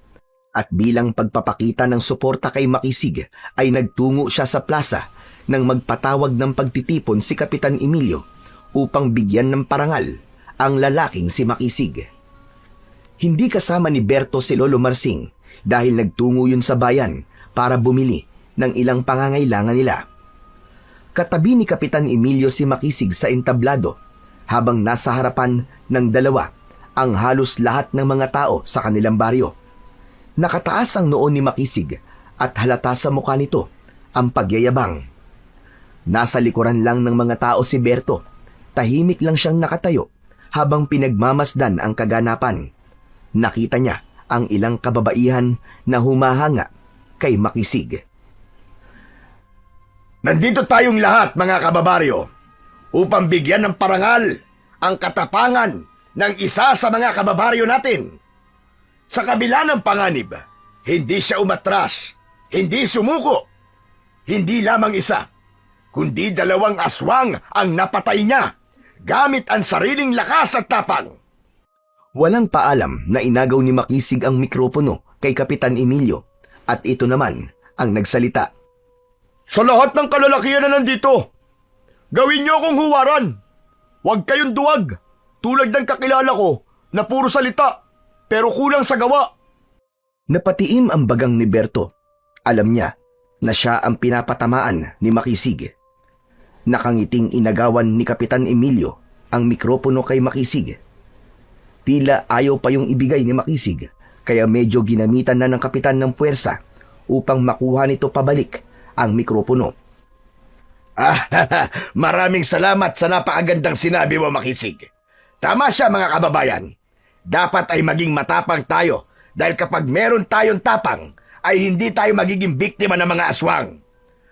At bilang pagpapakita ng suporta kay Makisig ay nagtungo siya sa plaza nang magpatawag ng pagtitipon si Kapitan Emilio upang bigyan ng parangal ang lalaking si Makisig. Hindi kasama ni Berto si Lolo Marsing dahil nagtungo yun sa bayan para bumili ng ilang pangangailangan nila. Katabi ni Kapitan Emilio si Makisig sa entablado habang nasa harapan ng 2 ang halos lahat ng mga tao sa kanilang baryo. Nakataas ang noo ni Makisig at halata sa mukha nito ang pagyayabang. Nasa likuran lang ng mga tao si Berto. Tahimik lang siyang nakatayo habang pinagmamasdan ang kaganapan. Nakita niya ang ilang kababaihan na humahanga kay Makisig. Nandito tayong lahat, mga kababaryo, upang bigyan ng parangal ang katapangan ng isa sa mga kababaryo natin. Sa kabila ng panganib, hindi siya umatras, hindi sumuko. Hindi lamang isa, kundi 2 aswang ang napatay niya gamit ang sariling lakas at tapang. Walang paalam na inagaw ni Makisig ang mikropono kay Kapitan Emilio at ito naman ang nagsalita. Sa lahat ng kalalakihan na nandito, gawin niyo akong huwaran. Huwag kayong duwag, tulad ng kakilala ko na puro salita, pero kulang sa gawa. Napatiim ang bagang ni Berto. Alam niya na siya ang pinapatamaan ni Makisig. Nakangiting inagawan ni Kapitan Emilio ang mikropono kay Makisig. Tila ayaw pa yung ibigay ni Makisig, kaya medyo ginamitan na ng kapitan ng puwersa upang makuha nito pabalik ang mikropono. Maraming salamat sa napakagandang sinabi mo, Makisig. Tama siya, mga kababayan. Dapat ay maging matapang tayo dahil kapag meron tayong tapang, ay hindi tayo magiging biktima ng mga aswang.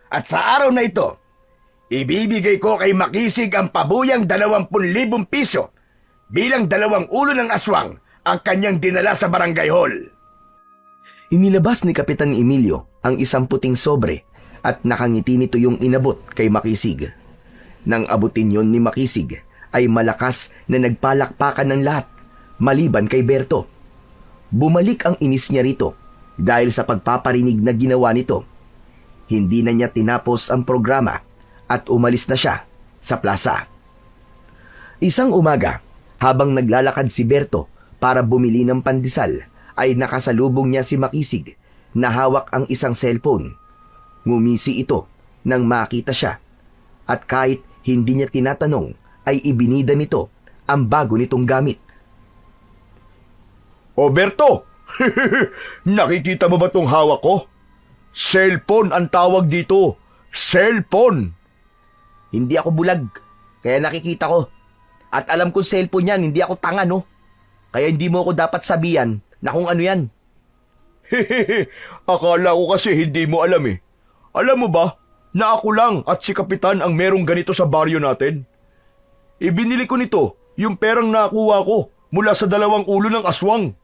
At sa araw na ito, ibibigay ko kay Makisig ang pabuyang 20,000 piso bilang 2 ulo ng aswang ang kanyang dinala sa barangay hall. Inilabas ni Kapitan Emilio ang isang puting sobre at nakangiti nito yung inabot kay Makisig. Nang abutin yon ni Makisig, ay malakas na nagpalakpakan ng lahat, maliban kay Berto. Bumalik ang inis niya rito dahil sa pagpaparinig na ginawa nito. Hindi na niya tinapos ang programa at umalis na siya sa plaza. Isang umaga, habang naglalakad si Berto para bumili ng pandesal, ay nakasalubong niya si Makisig na hawak ang isang cellphone. Ngumisi ito nang makita siya at kahit hindi niya tinatanong ay ibinida nito ang bago nitong gamit. O Berto, nakikita mo ba tong hawak ko? Cellphone ang tawag dito. Cellphone. Hindi ako bulag, kaya nakikita ko. At alam kong cellphone yan, hindi ako tanga, no? Kaya hindi mo ako dapat sabihan na kung ano yan. Akala ko kasi hindi mo alam eh. Alam mo ba na ako lang at si Kapitan ang merong ganito sa baryo natin? Ibinili ko nito yung perang nakuha ko mula sa 2 ulo ng aswang.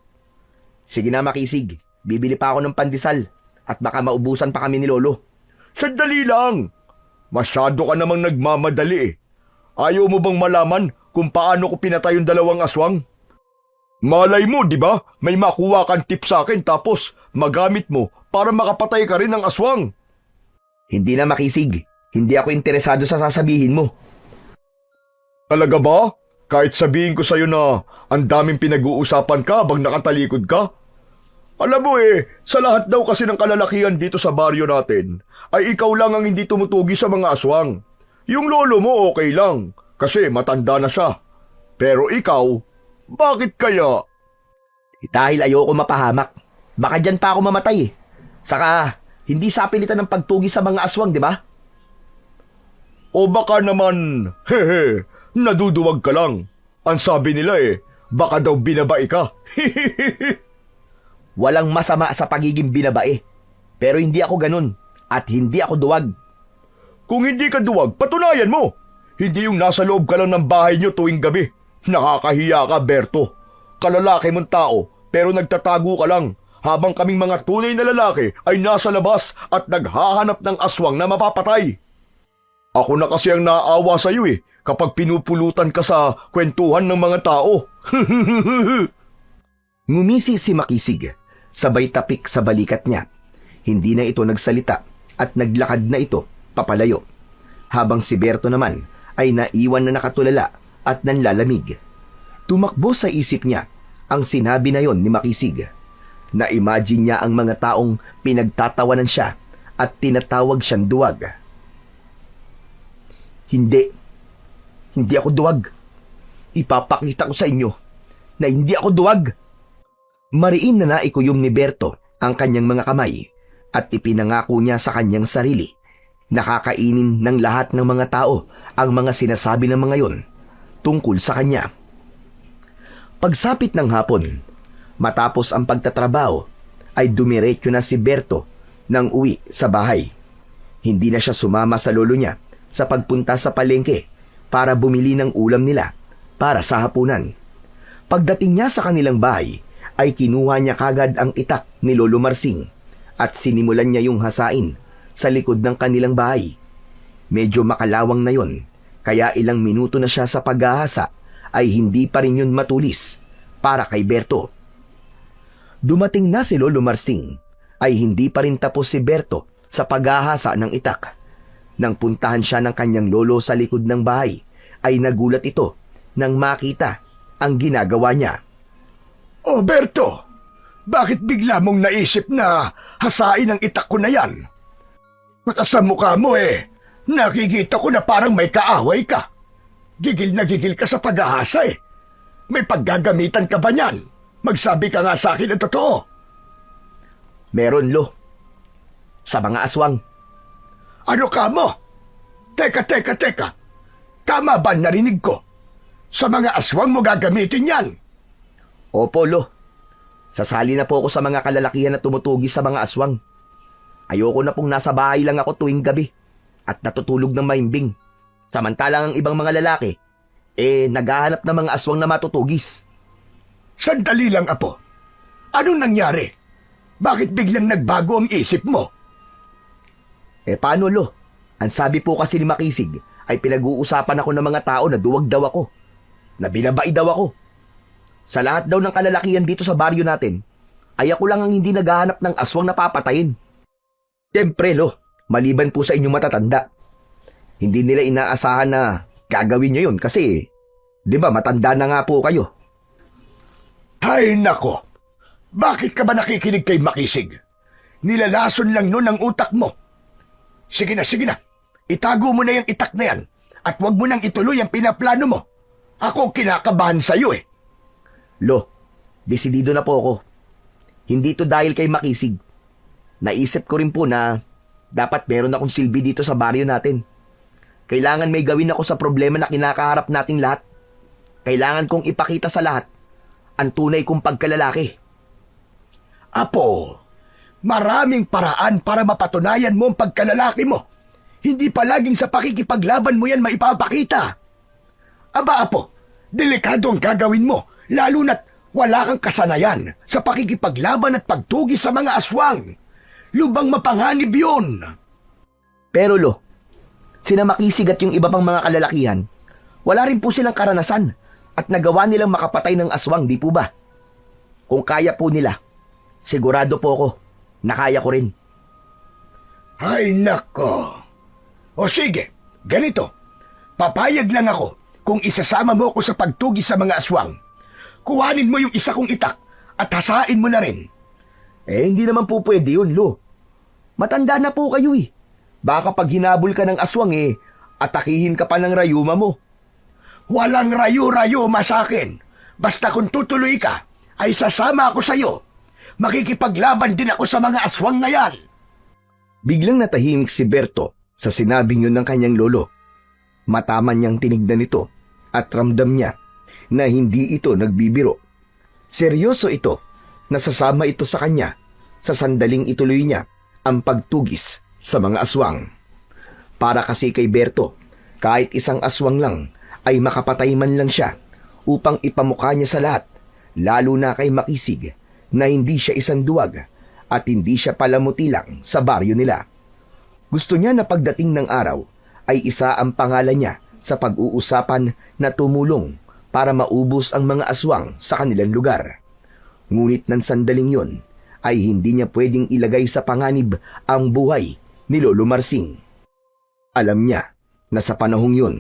Sige na, Makisig. Bibili pa ako ng pandesal at baka maubusan pa kami ni Lolo. Sandali lang. Masyado ka namang nagmamadali eh. Ayaw mo bang malaman kung paano ko pinatay yung 2 aswang? Malay mo, di ba? May makuha kang tip sa akin tapos magamit mo para makapatay ka rin ng aswang. Hindi na, Makisig. Hindi ako interesado sa sasabihin mo. Talaga ba? Kahit sabihin ko sa'yo na ang daming pinag-uusapan ka habang nakatalikod ka? Alam mo sa lahat daw kasi ng kalalakihan dito sa baryo natin, ay ikaw lang ang hindi tumutugi sa mga aswang. Yung lolo mo okay lang, kasi matanda na siya. Pero ikaw, bakit kaya? Dahil ayoko mapahamak. Baka dyan pa ako mamatay. Saka, hindi sa pilitan ng pagtugi sa mga aswang, di ba? O baka naman, naduduwag ka lang. Ang sabi nila baka daw binabae ka. Walang masama sa pagiging binabae. Pero hindi ako ganun. At hindi ako duwag. Kung hindi ka duwag, patunayan mo. Hindi yung nasa loob ka lang ng bahay nyo tuwing gabi. Nakakahiya ka, Berto. Kalalaki mong tao, pero nagtatago ka lang. Habang kaming mga tunay na lalaki ay nasa labas at naghahanap ng aswang na mapapatay. Ako na kasi ang naawa sa iyo kapag pinupulutan ka sa kwentuhan ng mga tao. Ngumisi si Makisig, sabay tapik sa balikat niya. Hindi na ito nagsalita at naglakad na ito papalayo. Habang si Berto naman ay naiwan na nakatulala at nanlalamig. Tumakbo sa isip niya ang sinabi na yon ni Makisig. Na-imagine niya ang mga taong pinagtatawanan siya at tinatawag siyang duwag. Hindi ako duwag. Ipapakita ko sa inyo na hindi ako duwag. Mariin na naikuyom ni Berto ang kanyang mga kamay at ipinangako niya sa kanyang sarili. Nakakainin ng lahat ng mga tao ang mga sinasabi ng mga yon tungkol sa kanya. Pagsapit ng hapon, matapos ang pagtatrabaho, ay dumiretso na si Berto nang uwi sa bahay. Hindi na siya sumama sa lolo niya sa pagpunta sa palengke para bumili ng ulam nila para sa hapunan. Pagdating niya sa kanilang bahay, ay kinuha niya kagad ang itak ni Lolo Marsing at sinimulan niya yung hasain sa likod ng kanilang bahay. Medyo makalawang na yon, kaya ilang minuto na siya sa paghahasa ay hindi pa rin yun matulis para kay Berto. Dumating na si Lolo Marsing ay hindi pa rin tapos si Berto sa paghahasa ng itak. Nang puntahan siya ng kanyang lolo sa likod ng bahay, ay nagulat ito nang makita ang ginagawa niya. O Berto, bakit bigla mong naisip na hasain ang itak ko na yan? Baka sa mukha mo nakikita ko na parang may kaaway ka. Gigil na gigil ka sa paghahasa May paggagamitan ka ba niyan? Magsabi ka nga sa akin ang totoo. Meron, Lo. Sa mga aswang. Ano ka mo? Teka. Tama ba narinig ko? Sa mga aswang mo gagamitin yan? Opo, Lo. Sasali na po ako sa mga kalalakihan na tumutugi sa mga aswang. Ayoko na pong nasa bahay lang ako tuwing gabi at natutulog ng mahimbing. Samantalang ang ibang mga lalaki, naghahanap ng mga aswang na matutugis. Sandali lang, Apo. Anong nangyari? Bakit biglang nagbago ang isip mo? Paano, Lo? Ang sabi po kasi ni Makisig ay pinag-uusapan ako ng mga tao na duwag daw ako, na binabai daw ako. Sa lahat daw ng kalalakihan dito sa baryo natin, ay ako lang ang hindi naghahanap ng aswang na papatayin. Siyempre, Lo, maliban po sa inyong matatanda. Hindi nila inaasahan na gagawin nyo yun kasi, di ba, matanda na nga po kayo. Hay nako! Bakit ka ba nakikinig kay Makisig? Nilalason lang nun ang utak mo. Sige na, sige na. Itago mo na yung itak na yan at huwag mo nang ituloy ang pinaplano mo. Ako ang kinakabahan sa'yo eh. Lo, desidido na po ako. Hindi to dahil kay Makisig. Naisip ko rin po na dapat meron akong silbi dito sa baryo natin. Kailangan may gawin ako sa problema na kinakaharap nating lahat. Kailangan kong ipakita sa lahat ang tunay kong pagkalalaki. Apo, maraming paraan para mapatunayan mo ang pagkalalaki mo. Hindi palaging sa pakikipaglaban mo yan maipapakita. Aba, Apo, delikado ang gagawin mo, lalo na't wala kang kasanayan sa pakikipaglaban at pagtugi sa mga aswang. Lubang mapanganib yun. Pero Lo, sina Makisig at yung iba pang mga kalalakihan, wala rin po silang karanasan at nagawa nilang makapatay ng aswang, di po ba? Kung kaya po nila, sigurado po ako na kaya ko rin. Ay nako. O sige, ganito. Papayag lang ako kung isasama mo ako sa pagtugi sa mga aswang. Kuhanin mo yung isa kong itak at hasain mo na rin. Hindi naman po pwede yun, Lo. Matanda na po kayo eh. Baka pag hinabol ka ng aswang atakihin ka pa ng rayuma mo. Walang rayo-rayuma sa akin. Basta kung tutuloy ka, ay sasama ako sa'yo. Makikipaglaban din ako sa mga aswang na yan. Biglang natahimik si Berto sa sinabing yun ng kanyang lolo. Mataman niyang tinignan ito at ramdam niya na hindi ito nagbibiro. Seryoso ito, nasasama ito sa kanya sa sandaling ituloy niya ang pagtugis sa mga aswang. Para kasi kay Berto, kahit isang aswang lang ay makapatay man lang siya upang ipamukha niya sa lahat, lalo na kay Makisig, na hindi siya isang duwag at hindi siya palamuti lang sa baryo nila. Gusto niya na pagdating ng araw ay isa ang pangalan niya sa pag-uusapan na tumulong para maubos ang mga aswang sa kanilang lugar. Ngunit ng sandaling yon ay hindi niya pwedeng ilagay sa panganib ang buhay ni Lolo Marsing. Alam niya na sa panahong yun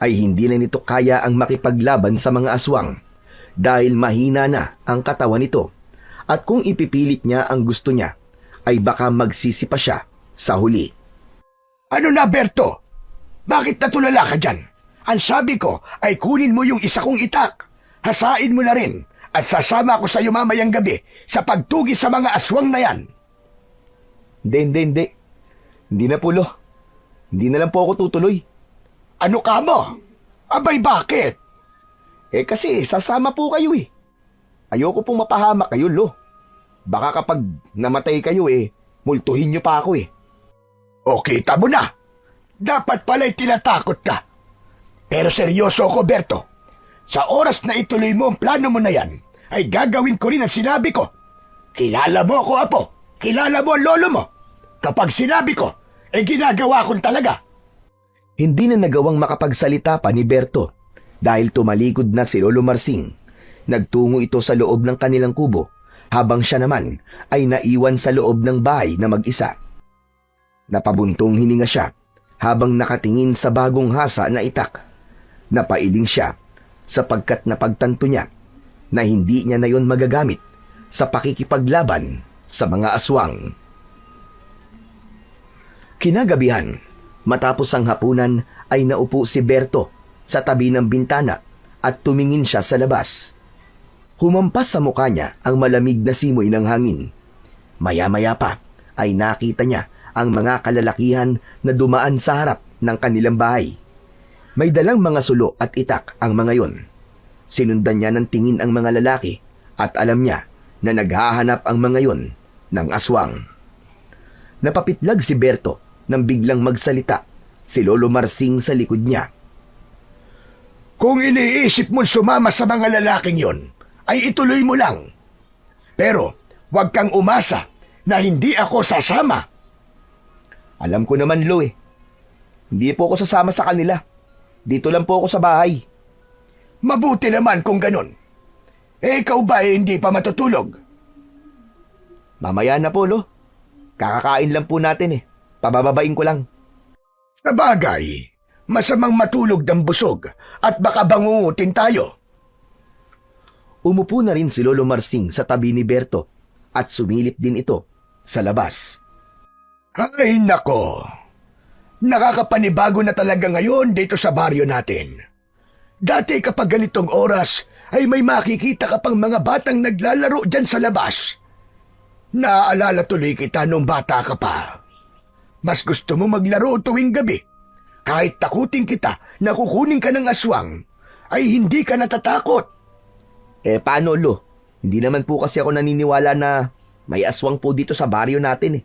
ay hindi na nito kaya ang makipaglaban sa mga aswang dahil mahina na ang katawan nito at kung ipipilit niya ang gusto niya ay baka magsisi pa siya sa huli. Ano na, Berto? Bakit natulala ka dyan? Ang sabi ko ay kunin mo yung isa kong itak. Hasain mo na rin at sasama ako sa iyo mamayang gabi sa pagtugi sa mga aswang na yan. Hindi. Hindi na po, Lo. Hindi na lang po ako tutuloy. Ano ka mo? Abay, bakit? Kasi sasama po kayo eh. Ayoko pong mapahamak kayo, Lo. Baka kapag namatay kayo multuhin niyo pa ako eh. O kita mo na. Dapat pala'y tinatakot ka. Pero seryoso ako, Berto. Sa oras na ituloy mo ang plano mo na yan, ay gagawin ko rin ang sinabi ko. Kilala mo ako, Apo. Kilala mo ang lolo mo. Kapag sinabi ko, ginagawa ko talaga. Hindi na nagawang makapagsalita pa ni Berto dahil tumalikod na si Lolo Marsing. Nagtungo ito sa loob ng kanilang kubo habang siya naman ay naiwan sa loob ng bahay na mag-isa. Napabuntong hininga siya habang nakatingin sa bagong hasa na itak. Napailing siya sapagkat napagtanto niya na hindi niya na yon magagamit sa pakikipaglaban sa mga aswang. Kinagabihan, matapos ang hapunan ay naupo si Berto sa tabi ng bintana at tumingin siya sa labas. Humampas sa mukha niya ang malamig na simoy ng hangin. Maya-maya pa ay nakita niya ang mga kalalakihan na dumaan sa harap ng kanilang bahay. May dalang mga sulo at itak ang mga yon. Sinundan niya ng tingin ang mga lalaki at alam niya na naghahanap ang mga yon ng aswang. Napapitlag si Berto nang biglang magsalita si Lolo Marsing sa likod niya. Kung iniisip mong sumama sa mga lalaking yon, ay ituloy mo lang. Pero huwag kang umasa na hindi ako sasama. Alam ko naman, Lo Hindi po ako sasama sa kanila. Dito lang po ako sa bahay. Mabuti naman kung ganun. Ikaw ba hindi pa matutulog? Mamaya na po, Lo. Kakakain lang po natin Pabababain ko lang. Sabagay, masamang matulog ng busog at baka bangungutin tayo. Umupo na rin si Lolo Marsing sa tabi ni Berto at sumilip din ito sa labas. Ay nako, nakakapanibago na talaga ngayon dito sa baryo natin. Dati kapag ganitong oras ay may makikita ka pang mga batang naglalaro dyan sa labas. Naaalala tuloy kita nung bata ka pa. Mas gusto mo maglaro tuwing gabi. Kahit takutin kita na kukunin ka ng aswang, ay hindi ka natatakot. Paano, Lo? Hindi naman po kasi ako naniniwala na may aswang po dito sa baryo natin eh.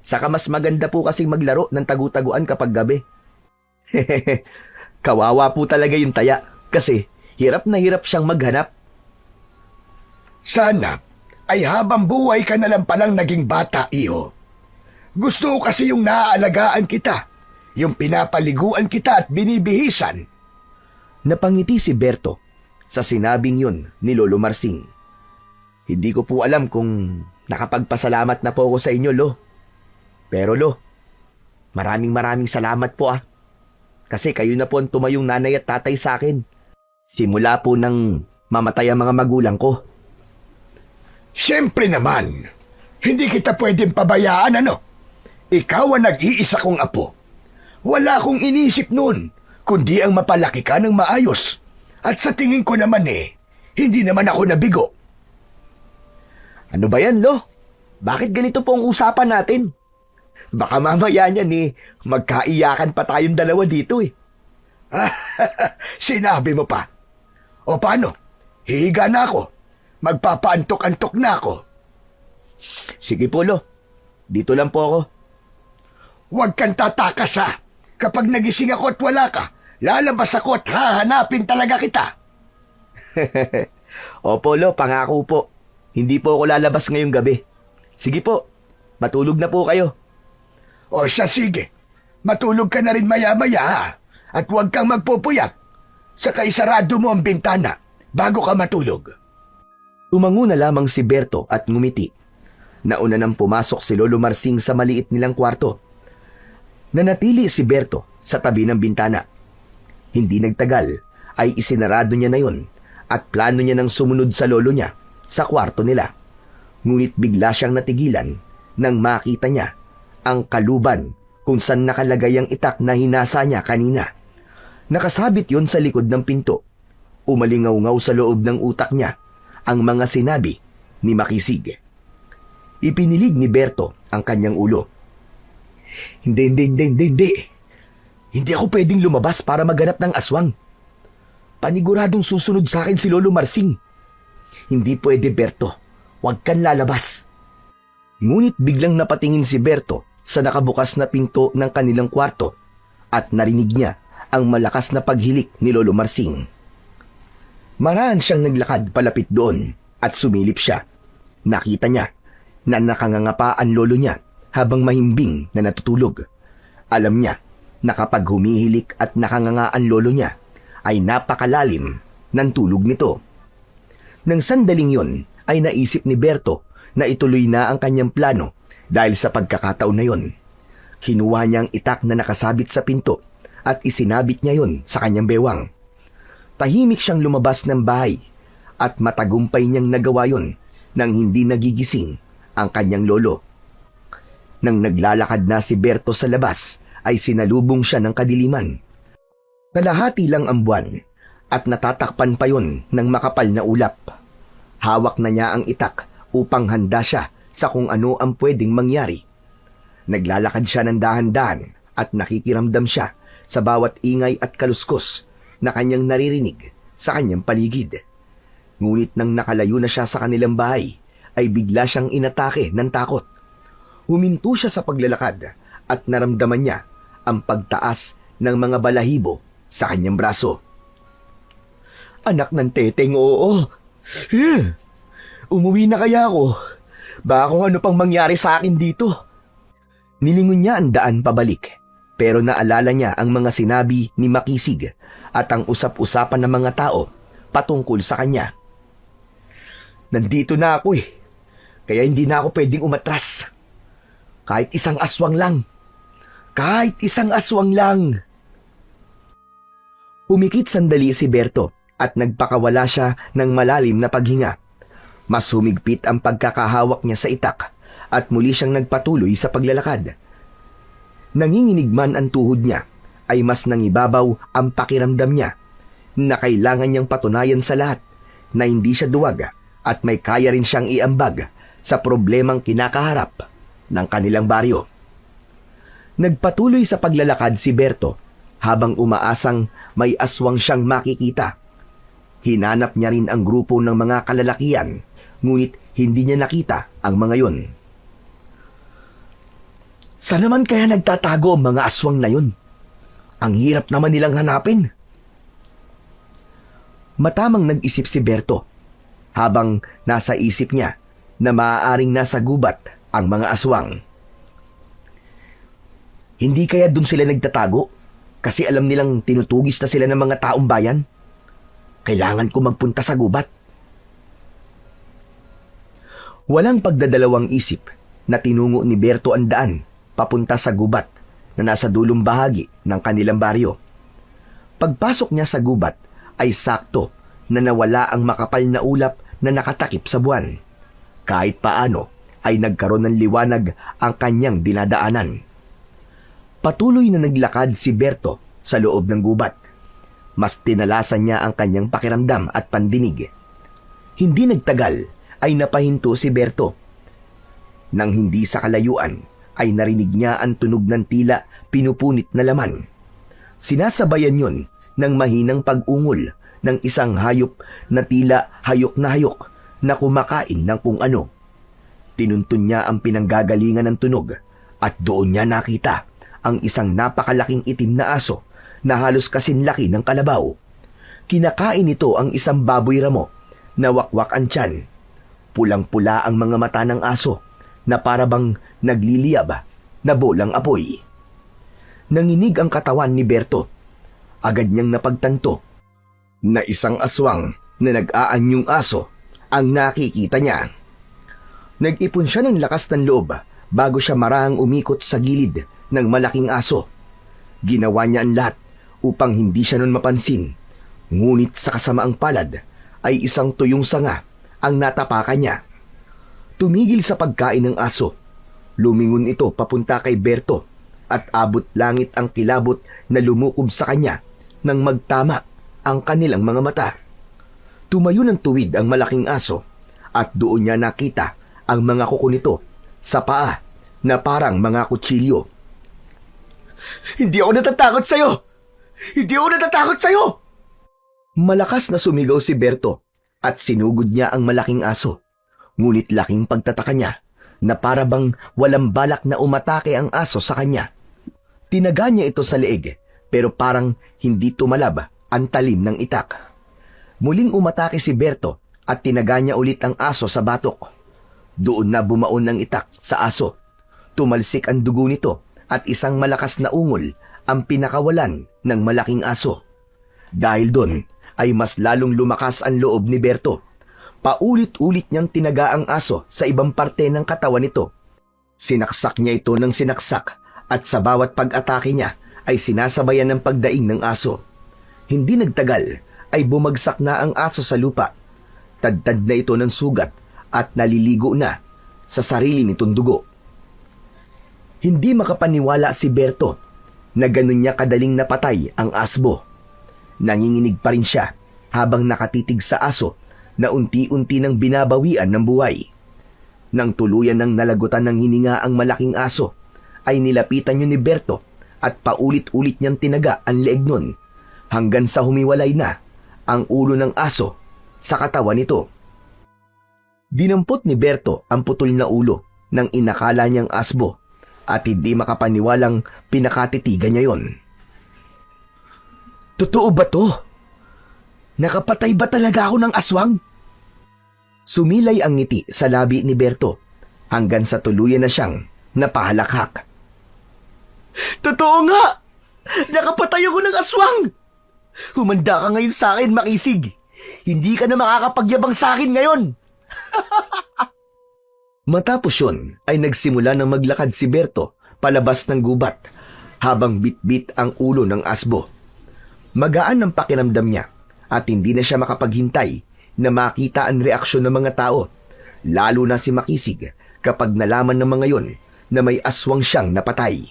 Saka mas maganda po kasing maglaro ng tagu-taguan kapag gabi. Kawawa po talaga yung taya kasi hirap na hirap siyang maghanap. Sana ay habang buhay ka na lang palang naging bata, iho. Gusto ko kasi yung naaalagaan kita, yung pinapaliguan kita at binibihisan. Napangiti si Berto sa sinabing yun ni Lolo Marsing. Hindi ko po alam kung nakapagpasalamat na po ako sa inyo, Lo. Pero Lo, maraming salamat po Kasi kayo na po ang tumayong nanay at tatay sa akin. Simula po nang mamatay ang mga magulang ko. Siyempre naman, hindi kita pwedeng pabayaan, ano? Ikaw ang nag-iisa kong apo. Wala akong inisip noon, kundi ang mapalaki ka ng maayos. At sa tingin ko naman hindi naman ako nabigo. Ano ba yan, Lo? Bakit ganito po ang usapan natin? Baka mamaya niyan magkaiyakan pa tayong dalawa dito Sinabi mo pa. O paano? Hihiga na ako. Magpapaantok-antok na ako. Sige po, Lo. Dito lang po ako. Huwag kang tatakas Kapag nagising ako at wala ka, lalabas ako at hahanapin talaga kita. Opo, Lo, pangako po. Hindi po ako lalabas ngayong gabi. Sige po, matulog na po kayo. O siya, sige. Matulog ka na rin maya-maya at huwag kang magpupuyat. Saka isarado mo ang bintana bago ka matulog. Tumango na lamang si Berto at ngumiti. Nauna nang pumasok si Lolo Marsing sa maliit nilang kwarto. Nanatili si Berto sa tabi ng bintana. Hindi nagtagal ay isinarado niya na yon at plano niya nang sumunod sa lolo niya sa kwarto nila. Ngunit bigla siyang natigilan nang makita niya ang kaluban kung saan nakalagay ang itak na hinasa niya kanina. Nakasabit yon sa likod ng pinto. Umalingaw-ngaw sa loob ng utak niya ang mga sinabi ni Makisig. Ipinilig ni Berto ang kanyang ulo. Hindi. Hindi ako pwedeng lumabas para maghanap ng aswang. Paniguradong susunod sa akin si Lolo Marsing. Hindi pwede, Berto. Huwag kang lalabas. Ngunit biglang napatingin si Berto sa nakabukas na pinto ng kanilang kwarto at narinig niya ang malakas na paghilik ni Lolo Marsing. Maraan siyang naglakad palapit doon at sumilip siya. Nakita niya na nakangangapa ang lolo niya habang mahimbing na natutulog. Alam niya na kapag humihilik at nakanganga ang lolo niya ay napakalalim ng tulog nito. Nang sandaling yon ay naisip ni Berto na ituloy na ang kanyang plano dahil sa pagkakataon na yon. Kinuha niya ang itak na nakasabit sa pinto at isinabit niya yon sa kanyang bewang. Tahimik siyang lumabas ng bahay at matagumpay niyang nagawa yon nang hindi nagigising ang kanyang lolo. Nang naglalakad na si Berto sa labas ay sinalubong siya ng kadiliman. Kalahati lang ang buwan at natatakpan pa yon ng makapal na ulap. Hawak na niya ang itak upang handa siya sa kung ano ang pwedeng mangyari. Naglalakad siya ng dahan-dahan at nakikiramdam siya sa bawat ingay at kaluskos na kanyang naririnig sa kanyang paligid. Ngunit nang nakalayo na siya sa kanilang bahay, ay bigla siyang inatake ng takot. Huminto siya sa paglalakad at naramdaman niya ang pagtaas ng mga balahibo sa kanyang braso. Anak ng teteng, oo. Umuwi na kaya ako? Baka kung ano pang mangyari sa akin dito. Nilingon niya ang daan pabalik, pero naalala niya ang mga sinabi ni Makisig at ang usap-usapan ng mga tao patungkol sa kanya. Nandito na ako kaya hindi na ako pwedeng umatras. Kahit isang aswang lang. Kahit isang aswang lang. Pumikit sandali si Berto at nagpakawala siya ng malalim na paghinga. Mas humigpit ang pagkakahawak niya sa itak at muli siyang nagpatuloy sa paglalakad. Nanginginig man ang tuhod niya, ay mas nangibabaw ang pakiramdam niya na kailangan niyang patunayan sa lahat na hindi siya duwag at may kaya rin siyang iambag sa problemang kinakaharap ng kanilang baryo. Nagpatuloy sa paglalakad si Berto habang umaasang may aswang siyang makikita. Hinanap niya rin ang grupo ng mga kalalakian, ngunit hindi niya nakita ang mga yon. Saan naman kaya nagtatago ang mga aswang na yun? Ang hirap naman nilang hanapin. Matamang nag-isip si Berto habang nasa isip niya na maaaring nasa gubat ang mga aswang. Hindi kaya dun sila nagtatago kasi alam nilang tinutugis na sila ng mga taong bayan? Kailangan ko magpunta sa gubat. Walang pagdadalawang isip na tinungo ni Berto ang daan papunta sa gubat na nasa dulong bahagi ng kanilang baryo. Pagpasok niya sa gubat ay sakto na nawala ang makapal na ulap na nakatakip sa buwan. Kahit paano ay nagkaroon ng liwanag ang kanyang dinadaanan. Patuloy na naglakad si Berto sa loob ng gubat. Mas tinalasan niya ang kanyang pakiramdam at pandinig. Hindi nagtagal ay napahinto si Berto. Nang hindi sa kalayuan ay narinig niya ang tunog ng tila pinupunit na laman. Sinasabayan yun ng mahinang pag-ungol ng isang hayop na tila hayok na kumakain ng kung ano. Tinuntun niya ang pinanggagalingan ng tunog at doon niya nakita ang isang napakalaking itim na aso na halos kasinlaki ng kalabaw. Kinakain ito ang isang baboy ramo na wakwak ang tiyan. Pulang-pula ang mga mata ng aso na parabang nagliliyab na bolang apoy. Nanginig ang katawan ni Berto. Agad niyang napagtanto na isang aswang na nag-aanyong aso ang nakikita niya. Nag-ipon siya ng lakas ng loob bago siya marahang umikot sa gilid ng malaking aso. Ginawa niya ang lahat upang hindi siya nun mapansin. Ngunit sa kasamaang palad ay isang tuyong sanga ang natapakan niya. Tumigil sa pagkain ng aso. Lumingon ito papunta kay Berto at abot langit ang kilabot na lumukob sa kanya nang magtama ang kanilang mga mata. Tumayo ng tuwid ang malaking aso at doon niya nakita ang mga kuko nito sa paa na parang mga kutsilyo. Hindi ako natatakot sa'yo! Hindi ako natatakot sa'yo! Malakas na sumigaw si Berto at sinugod niya ang malaking aso. Ngunit laking pagtataka niya na para bang walang balak na umatake ang aso sa kanya. Tinaga niya ito sa leeg pero parang hindi tumalab ang talim ng itak. Muling umatake si Berto at tinaga niya ulit ang aso sa batok. Doon na bumaon ang itak sa aso. Tumalsik ang dugo nito at isang malakas na ungol ang pinakawalan ng malaking aso. Dahil doon ay mas lalong lumakas ang loob ni Berto. Paulit-ulit niyang tinaga ang aso sa ibang parte ng katawan nito. Sinaksak niya ito ng sinaksak at sa bawat pag-atake niya ay sinasabayan ng pagdaing ng aso. Hindi nagtagal ay bumagsak na ang aso sa lupa. Tadtad na ito ng sugat at naliligo na sa sarili nitong dugo. Hindi makapaniwala si Berto na ganun niya kadaling napatay ang asbo. Nanginginig pa rin siya habang nakatitig sa aso na unti-unti nang binabawian ng buhay. Nang tuluyan ng nalagutan ng hininga ang malaking aso, ay nilapitan niyo ni Berto at paulit-ulit niyang tinaga ang leeg nun hanggang sa humiwalay na ang ulo ng aso sa katawan nito. Dinampot ni Berto ang putol na ulo ng inakala niyang asbo at hindi makapaniwalang pinakatitigan niya yon. Totoo ba to? Nakapatay ba talaga ako ng aswang? Sumilay ang ngiti sa labi ni Berto hanggang sa tuluyan na siyang napahalakhak. Totoo nga! Nakapatay ako ng aswang! Humanda ka ngayon sa akin, Makisig. Hindi ka na makakapagyabang sa akin ngayon. Matapos yun ay nagsimula ng maglakad si Berto palabas ng gubat habang bitbit ang ulo ng asbo. Magaan ang pakiramdam niya at hindi na siya makapaghintay na makita ang reaksyon ng mga tao, lalo na si Makisig kapag nalaman ng mga yon na may aswang siyang napatay.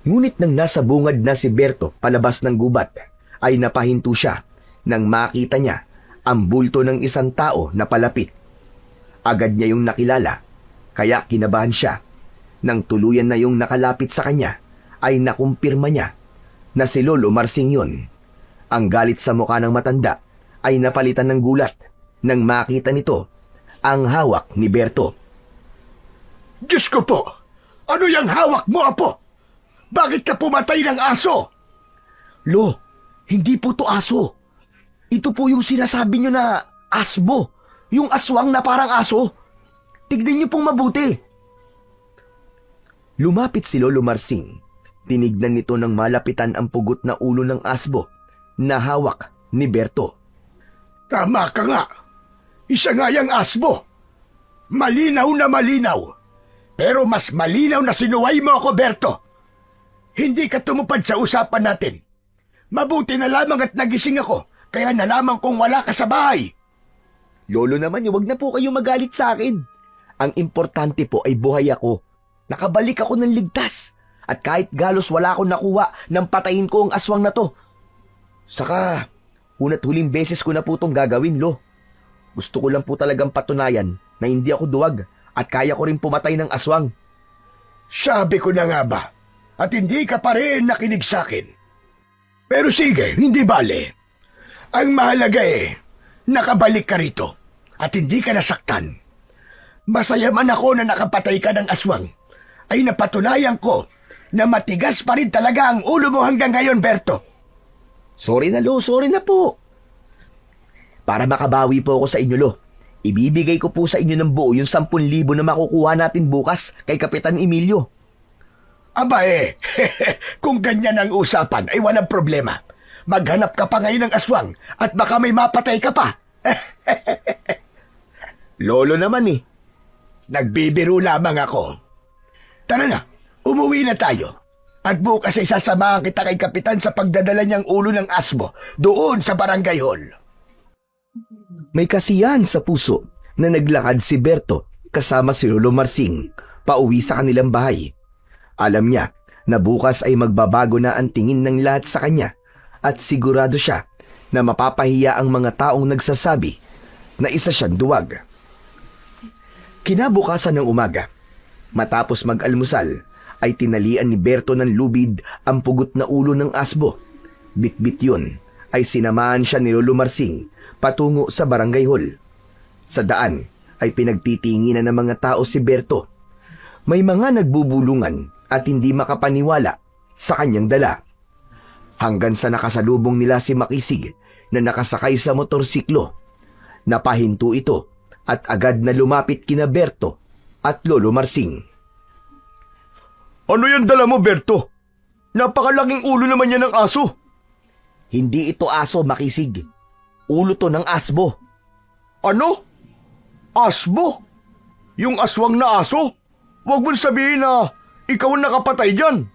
Ngunit nang nasa bungad na si Berto palabas ng gubat, ay napahinto siya nang makita niya ang bulto ng isang tao na palapit. Agad niya yung nakilala, kaya kinabahan siya. Nang tuluyan na yung nakalapit sa kanya, ay nakumpirma niya na si Lolo Marsing yun. Ang galit sa mukha ng matanda ay napalitan ng gulat nang makita nito ang hawak ni Berto. Diyos ko po! Ano yung hawak mo, Apo? Bakit ka pumatay ng aso? Lo, hindi po to aso. Ito po yung sinasabi nyo na asbo. Yung aswang na parang aso. Tignan nyo pong mabuti. Lumapit si Lolo Marsing. Tinignan nito ng malapitan ang pugot na ulo ng asbo na hawak ni Berto. Tama ka nga. Isa nga yung asbo. Malinaw na malinaw. Pero mas malinaw na sinuway mo ako, Berto. Hindi ka tumupad sa usapan natin. Mabuti na lamang at nagising ako, kaya nalaman kong wala ka sa bahay. Lolo naman, huwag na po kayo magalit sa akin. Ang importante po ay buhay ako. Nakabalik ako ng ligtas. At kahit galos wala akong nakuha nang patayin ko ang aswang na to. Saka, una't huling beses ko na po itong gagawin, Lo. Gusto ko lang po talagang patunayan na hindi ako duwag at kaya ko rin pumatay ng aswang. Sabi ko na nga ba, at hindi ka pa rin nakinig sa akin. Pero sige, hindi bale. Ang mahalaga nakabalik ka rito at hindi ka nasaktan. Masaya man ako na nakapatay ka ng aswang, ay napatunayan ko na matigas pa rin talaga ang ulo mo hanggang ngayon, Berto. Sorry na, Lo. Sorry na po. Para makabawi po ako sa inyo, Lo, ibibigay ko po sa inyo ng buo yung 10,000 na makukuha natin bukas kay Kapitan Emilio. Aba kung ganyan ang usapan ay walang problema. Maghanap ka pa ngayon ng aswang at baka may mapatay ka pa. Lolo naman Nagbibiro lamang ako. Tara na, umuwi na tayo. At bukas ay sasamahan kita kay Kapitan sa pagdadala niyang ulo ng asbo doon sa barangay hall. May kasiyahan sa puso na naglakad si Berto kasama si Lolo Marsing pauwi sa kanilang bahay. Alam niya na bukas ay magbabago na ang tingin ng lahat sa kanya at sigurado siya na mapapahiya ang mga taong nagsasabi na isa siyang duwag. Kinabukasan ng umaga, matapos mag-almusal, ay tinalian ni Berto ng lubid ang pugot na ulo ng asbo. Bitbit yun ay sinamahan siya ni Lolo Marsing patungo sa barangay hall. Sa daan ay pinagtitinginan ng mga tao si Berto. May mga nagbubulungan at hindi makapaniwala sa kanyang dala. Hanggang sa nakasalubong nila si Makisig na nakasakay sa motorsiklo. Napahinto ito at agad na lumapit kina Berto at Lolo Marsing. Ano yan dala mo, Berto? Napakalaking ulo naman yan ng aso. Hindi ito aso, Makisig. Ulo to ng asbo. Ano? Asbo? Yung aswang na aso? Huwag mong sabihin na ikaw ang nakapatay dyan.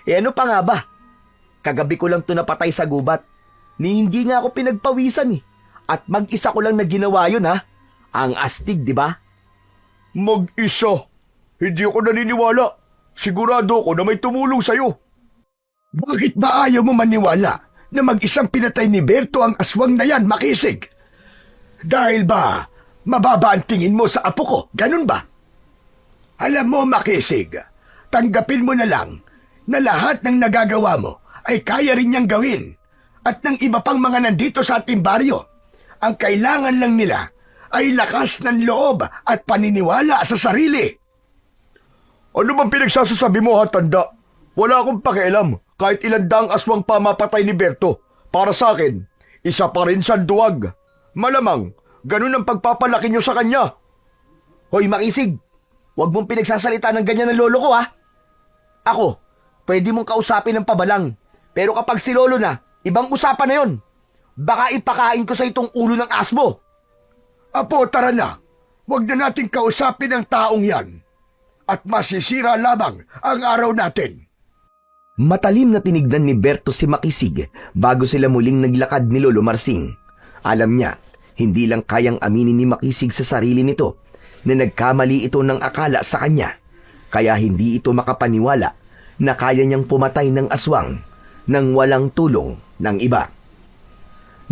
Ano pa nga ba? Kagabi ko lang to napatay sa gubat. Ni hindi nga ako pinagpawisan At mag-isa ko lang na ginawa yun Ang astig, di ba? Mag-isa? Hindi ako naniniwala. Sigurado ako na may tumulong sa'yo. Bakit ba ayaw mo maniwala na mag-isang pinatay ni Berto ang aswang na yan, Makisig? Dahil ba mababa ang tingin mo sa apo ko, ganun ba? Alam mo, Makisig, tanggapin mo na lang na lahat ng nagagawa mo ay kaya rin niyang gawin. At ng iba pang mga nandito sa ating baryo, ang kailangan lang nila ay lakas ng loob at paniniwala sa sarili. Ano bang pinagsasasabi mo, tanda? Wala akong pakialam kahit ilan daang aswang pa mapatay ni Berto. Para sa akin, isa pa rin siyang duwag. Malamang, ganun ang pagpapalaki niyo sa kanya. Hoy, Makisig! Huwag mong pinagsasalita ng ganyan ng lolo ko, Ako, pwede mong kausapin ng pabalang. Pero kapag si lolo na, ibang usapan na yon. Baka ipakain ko sa itong ulo ng asbo. Apo, tara na. Huwag na nating kausapin ang taong yan. At masisira lamang ang araw natin. Matalim na tinignan ni Berto si Makisig bago sila muling naglakad ni Lolo Marsing. Alam niya, hindi lang kayang aminin ni Makisig sa sarili nito na nagkamali ito ng akala sa kanya, kaya hindi ito makapaniwala na kaya niyang pumatay ng aswang nang walang tulong ng iba.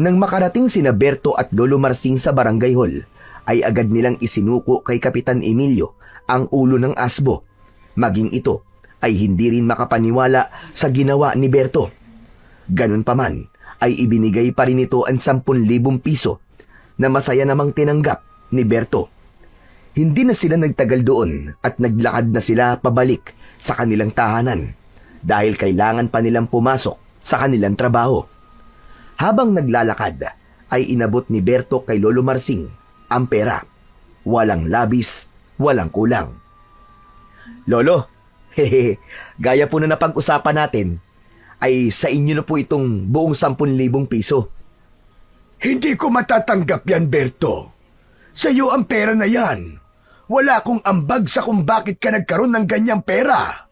Nang makarating sina Berto at Lolo Marsing sa barangay hall, ay agad nilang isinuko kay Kapitan Emilio ang ulo ng asbo. Maging ito ay hindi rin makapaniwala sa ginawa ni Berto. Ganun pa man, ay ibinigay pa rin ito ang 10,000 piso na masaya namang tinanggap ni Berto. Hindi na sila nagtagal doon at naglakad na sila pabalik sa kanilang tahanan dahil kailangan pa nilang pumasok sa kanilang trabaho. Habang naglalakad, ay inabot ni Berto kay Lolo Marsing ang pera. Walang labis, walang kulang. Lolo, hehe, gaya po na napag-usapan natin, ay sa inyo na po itong buong 10,000 piso. Hindi ko matatanggap yan, Berto. Sa iyo ang pera na yan. Wala akong ambag sa kung bakit ka nagkaroon ng ganyang pera.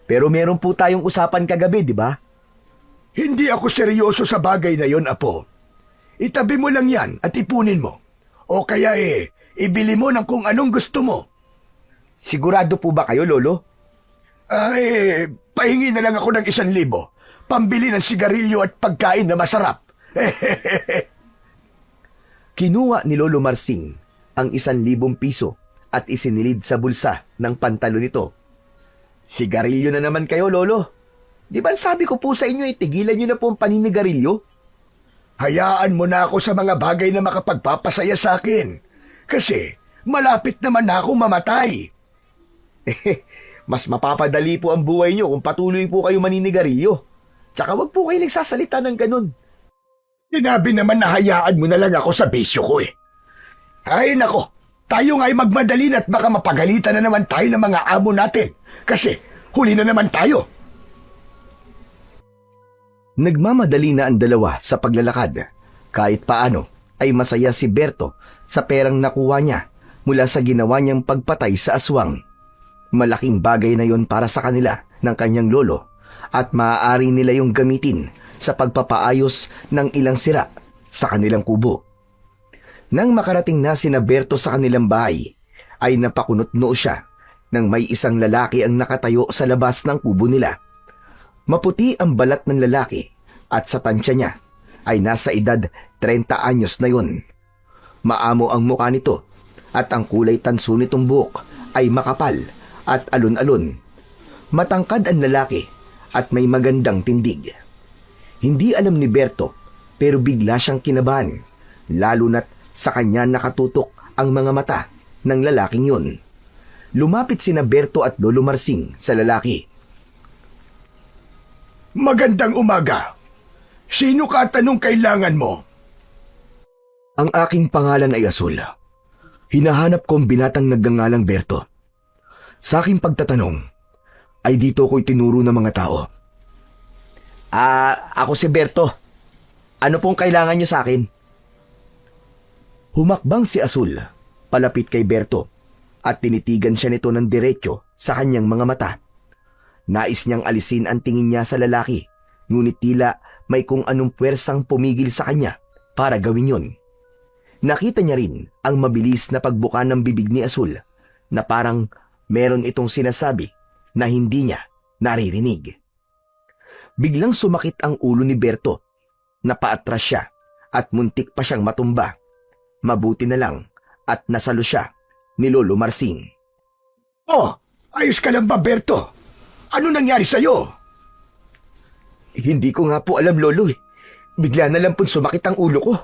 Pero meron po tayong usapan kagabi, di ba? Hindi ako seryoso sa bagay na yon, Apo. Itabi mo lang yan at ipunin mo. O kaya ibili mo ng kung anong gusto mo. Sigurado po ba kayo, Lolo? Pahingi na lang ako ng 1,000. Pambili ng sigarilyo at pagkain na masarap. Kinuha ni Lolo Marsing ang 1,000 piso at isinilid sa bulsa ng pantalon nito. Sigarilyo na naman kayo, Lolo. Di ba sabi ko po sa inyo, tigilan nyo na po ang paninigarilyo? Hayaan mo na ako sa mga bagay na makapagpapasaya sa akin. Kasi malapit naman na ako mamatay. Mas mapapadali po ang buhay nyo kung patuloy po kayo maninigarilyo. Tsaka wag po kayo nagsasalita ng ganun. Sinabi naman na hayaan mo na lang ako sa bisyo ko Ay nako, tayo nga'y magmadali at baka mapagalitan na naman tayo ng mga amo natin. Kasi huli na naman tayo. Nagmamadali na ang dalawa sa paglalakad. Kahit paano ay masaya si Berto sa perang nakuha niya mula sa ginawa niyang pagpatay sa aswang. Malaking bagay na yon para sa kanila ng kanyang lolo at maaari nila yung gamitin sa pagpapaayos ng ilang sira sa kanilang kubo. Nang makarating na sina Berto sa kanilang bahay, ay napakunot-noo siya nang may isang lalaki ang nakatayo sa labas ng kubo nila. Maputi ang balat ng lalaki at sa tansya niya ay nasa edad 30 anyos na yun. Maamo ang mukha nito at ang kulay tanso nitong buhok ay makapal at alon-alon. Matangkad ang lalaki at may magandang tindig. Hindi alam ni Berto pero bigla siyang kinabahan, lalo na't sa kanya nakatutok ang mga mata ng lalaking yun. Lumapit sina Berto at Lolo Marsing sa lalaki. Magandang umaga. Sino ka, tanong kailangan mo? Ang aking pangalan ay Asul. Hinahanap ko ang binatang nagngangalang Berto. Sa aking pagtatanong, ay dito ko'y tinuro ng mga tao. Ako si Berto. Ano pong kailangan niyo sa akin? Humakbang si Asul, palapit kay Berto, at tinitigan siya nito ng diretso sa kanyang mga mata. Nais niyang alisin ang tingin niya sa lalaki, ngunit tila may kung anong puwersang pumigil sa kanya para gawin yon. Nakita niya rin ang mabilis na pagbuka ng bibig ni Asul na parang meron itong sinasabi na hindi niya naririnig. Biglang sumakit ang ulo ni Berto, napaatras siya at muntik pa siyang matumba. Mabuti na lang at nasalo siya ni Lolo Marsing. Oh, ayos ka lang ba, Berto? Ano nangyari sa'yo? Hindi ko nga po alam, Lolo. Bigla na lang po sumakit ang ulo ko.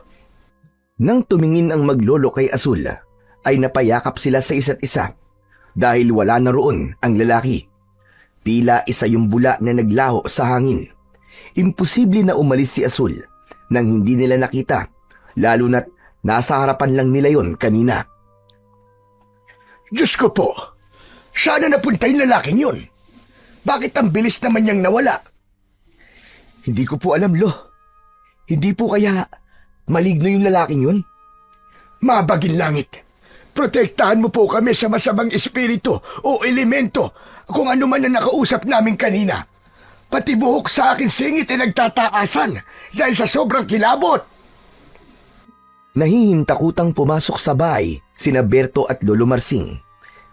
Nang tumingin ang maglolo kay Asul, ay napayakap sila sa isa't isa dahil wala na roon ang lalaki. Tila isa yung bula na naglaho sa hangin. Imposible na umalis si Asul nang hindi nila nakita, lalo na't nasa harapan lang nila yon kanina. Diyos ko po, sana napunta yung lalaking yun. Bakit ang bilis naman niyang nawala? Hindi ko po alam, Lo. Hindi po kaya maligno yung lalaking yun? Mabagin langit. Protektahan mo po kami sa masamang espiritu o elemento kung ano man na nakausap namin kanina. Pati buhok sa akin singit ay nagtataasan dahil sa sobrang kilabot. Nahihintakutang pumasok sa bahay sina Berto at Lolo Marsing.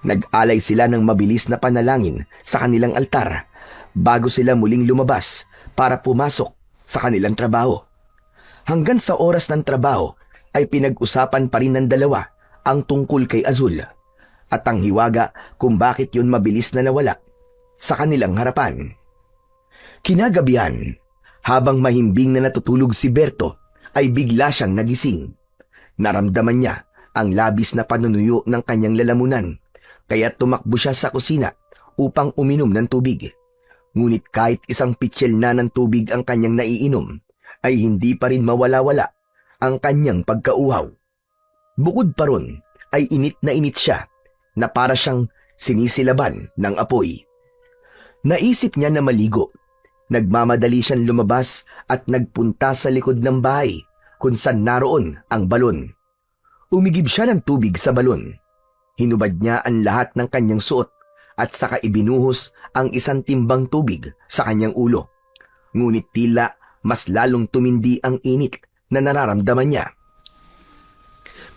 Nag-alay sila ng mabilis na panalangin sa kanilang altar bago sila muling lumabas para pumasok sa kanilang trabaho. Hanggang sa oras ng trabaho ay pinag-usapan pa rin ng dalawa ang tungkol kay Azul at ang hiwaga kung bakit yun mabilis na nawala sa kanilang harapan. Kinagabihan, habang mahimbing na natutulog si Berto, ay bigla siyang nagising. Naramdaman niya ang labis na panunuyo ng kanyang lalamunan, kaya tumakbo siya sa kusina upang uminom ng tubig. Ngunit kahit isang pitsil na ng tubig ang kanyang naiinom, ay hindi pa rin mawala-wala ang kanyang pagkauhaw. Bukod pa ron, ay init siya na para siyang sinisilaban ng apoy. Naisip niya na maligo. Nagmamadali siyang lumabas at nagpunta sa likod ng bahay kung saan naroon ang balon. Umigib siya ng tubig sa balon. Hinubad niya ang lahat ng kanyang suot at saka ibinuhos ang isang timbang tubig sa kanyang ulo. Ngunit tila mas lalong tumindi ang init na nararamdaman niya.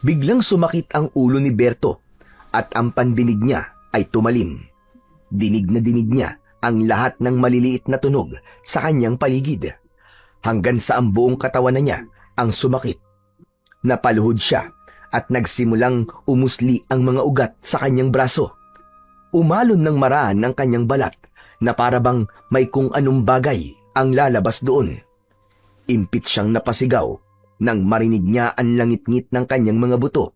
Biglang sumakit ang ulo ni Berto at ang pandinig niya ay tumalim. Dinig na dinig niya ang lahat ng maliliit na tunog sa kanyang paligid, hanggang sa ang buong katawan na niya ang sumakit. Napaluhod siya at nagsimulang umusli ang mga ugat sa kanyang braso. Umalon ng maraan ang kanyang balat na parabang may kung anong bagay ang lalabas doon. Impit siyang napasigaw nang marinig niya ang langit-ngit ng kanyang mga buto.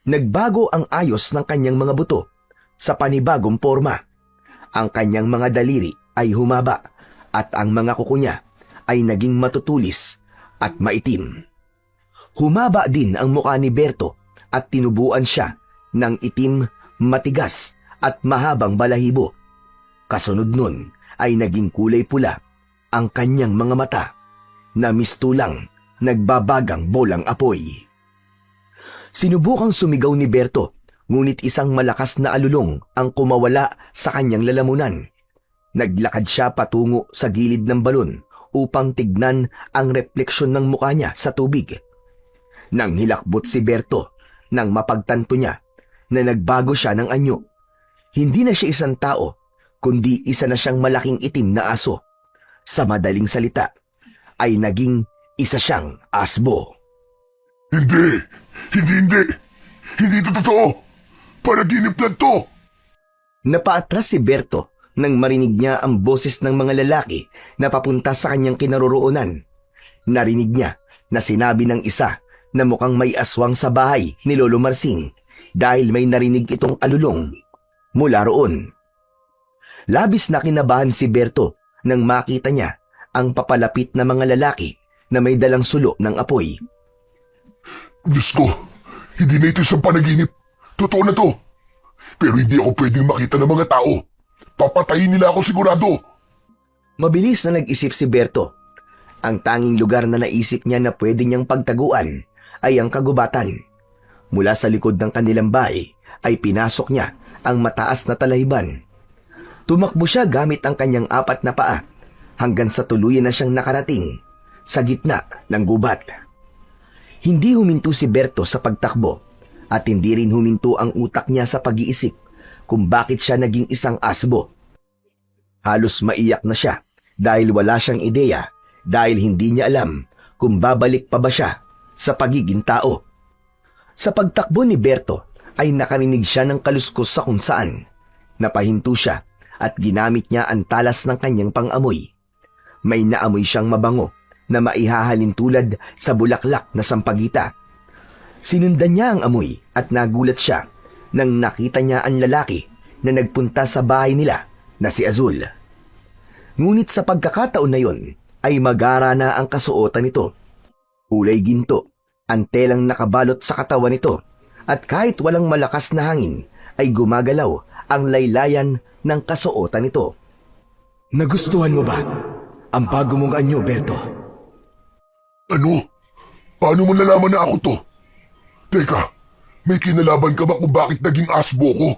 Nagbago ang ayos ng kanyang mga buto sa panibagong porma. Ang kanyang mga daliri ay humaba at ang mga kuko niya ay naging matutulis at maitim. Humaba din ang mukha ni Berto at tinubuan siya ng itim, matigas at mahabang balahibo. Kasunod nun ay naging kulay pula ang kanyang mga mata na mistulang nagbabagang bolang apoy. Sinubukang sumigaw ni Berto, ngunit isang malakas na alulong ang kumawala sa kanyang lalamunan. Naglakad siya patungo sa gilid ng balon upang tignan ang refleksyon ng mukha niya sa tubig. Nang hilakbot si Berto, nang mapagtanto niya na nagbago siya ng anyo. Hindi na siya isang tao, kundi isa na siyang malaking itim na aso. Sa madaling salita, ay naging isa siyang asbo. Hindi! Hindi ito totoo! Panaginip lang to! Napaatras si Berto nang marinig niya ang boses ng mga lalaki na papunta sa kanyang kinaroroonan. Narinig niya na sinabi ng isa na mukhang may aswang sa bahay ni Lolo Marsing dahil may narinig itong alulong mula roon. Labis na kinabahan si Berto nang makita niya ang papalapit na mga lalaki na may dalang sulo ng apoy. Diyos ko, hindi na ito isang panaginip. Totoo na to. Pero hindi ako pwedeng makita ng mga tao. Papatayin nila ako sigurado. Mabilis na nag-isip si Berto. Ang tanging lugar na naisip niya na pwede niyang pagtaguan ay ang kagubatan. Mula sa likod ng kanilang bahay ay pinasok niya ang mataas na talahiban. Tumakbo siya gamit ang kanyang 4 na paa hanggang sa tuluyan na siyang nakarating sa gitna ng gubat. Hindi huminto si Berto sa pagtakbo at hindi rin huminto ang utak niya sa pag-iisip kung bakit siya naging isang asbo. Halos maiyak na siya dahil wala siyang ideya, dahil hindi niya alam kung babalik pa ba siya sa pagiging tao. Sa pagtakbo ni Berto ay nakarinig siya ng kaluskos sa kung saan. Napahinto siya at ginamit niya ang talas ng kanyang pang-amoy. May naamoy siyang mabango na maihahalin tulad sa bulaklak na sampagita. Sinundan niya ang amoy at nagulat siya nang nakita niya ang lalaki na nagpunta sa bahay nila na si Azul. Ngunit sa pagkakataon na yon ay magara na ang kasuotan nito. Kulay ginto ang telang nakabalot sa katawan nito at kahit walang malakas na hangin ay gumagalaw ang laylayan ng kasuotan nito. Nagustuhan mo ba ang bago mong anyo, Berto? Ano? Paano mo nalaman na ako to? Teka, may kinalaban ka ba kung bakit naging asbo ko?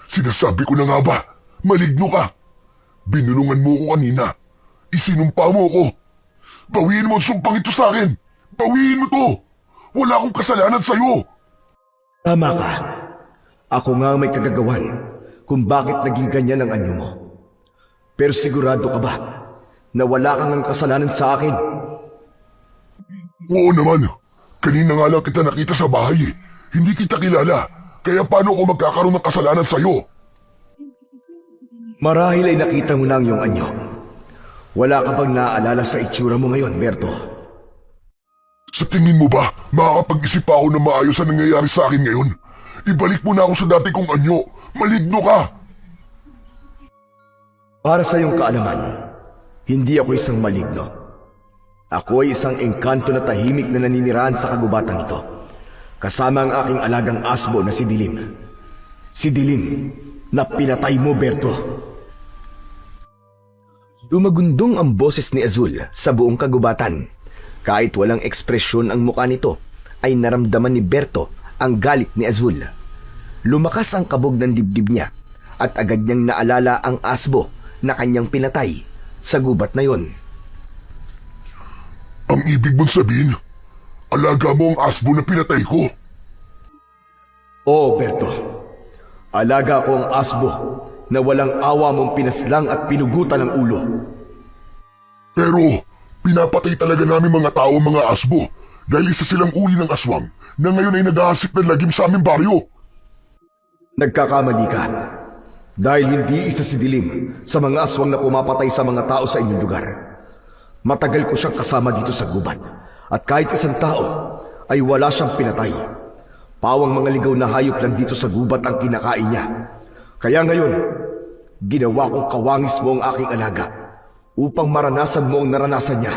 Sinasabi ko na nga ba, maligno ka. Binulungan mo ko kanina. Isinumpa mo ko. Bawiin mo ang sumpang ito sa akin. Bawiin mo to. Wala akong kasalanan sa'yo. Tama ka. Ako nga ang may kagagawan kung bakit naging ganyan ang anyo mo. Pero sigurado ka ba na wala kang ang kasalanan sa akin? Oo naman. Kanina nga lang kita nakita sa bahay eh. Hindi kita kilala. Kaya paano ako magkakaroon ng kasalanan sa'yo? Marahil ay nakita mo na ang iyong anyo. Wala ka bang naaalala sa itsura mo ngayon, Berto? Sa tingin mo ba, makakapag-isip pa ako na maayos ang nangyayari sa akin ngayon? Ibalik mo na ako sa dati kong anyo. Maligno ka! Para sa iyong kaalaman, hindi ako isang maligno. Ako ay isang engkanto na tahimik na naninirahan sa kagubatan ito. Kasama ang aking alagang asbo na si Dilim. Si Dilim na pinatay mo, Berto. Dumagundong ang boses ni Azul sa buong kagubatan. Kahit walang ekspresyon ang mukha nito, ay naramdaman ni Berto ang galit ni Azul. Lumakas ang kabog ng dibdib niya at agad niyang naalala ang asbo na kanyang pinatay sa gubat na yon. Ang ibig mong sabihin, alaga mo ang asbo na pinatay ko. Oo, Berto. Alaga ko ang asbo na walang awa mong pinaslang at pinugutan ng ulo. Pero, pinapatay talaga namin mga tao ang mga asbo dahil isa silang uri ng aswang na ngayon ay naghahasik ng lagim sa aming baryo. Nagkakamali ka. Dahil hindi isa si Dilim sa mga aswang na pumapatay sa mga tao sa inyong lugar. Matagal ko siyang kasama dito sa gubat at kahit isang tao ay wala siyang pinatay. Pawang mga ligaw na hayop lang dito sa gubat ang kinakain niya. Kaya ngayon, ginawa kong kawangis mo ang aking alaga upang maranasan mo ang naranasan niya.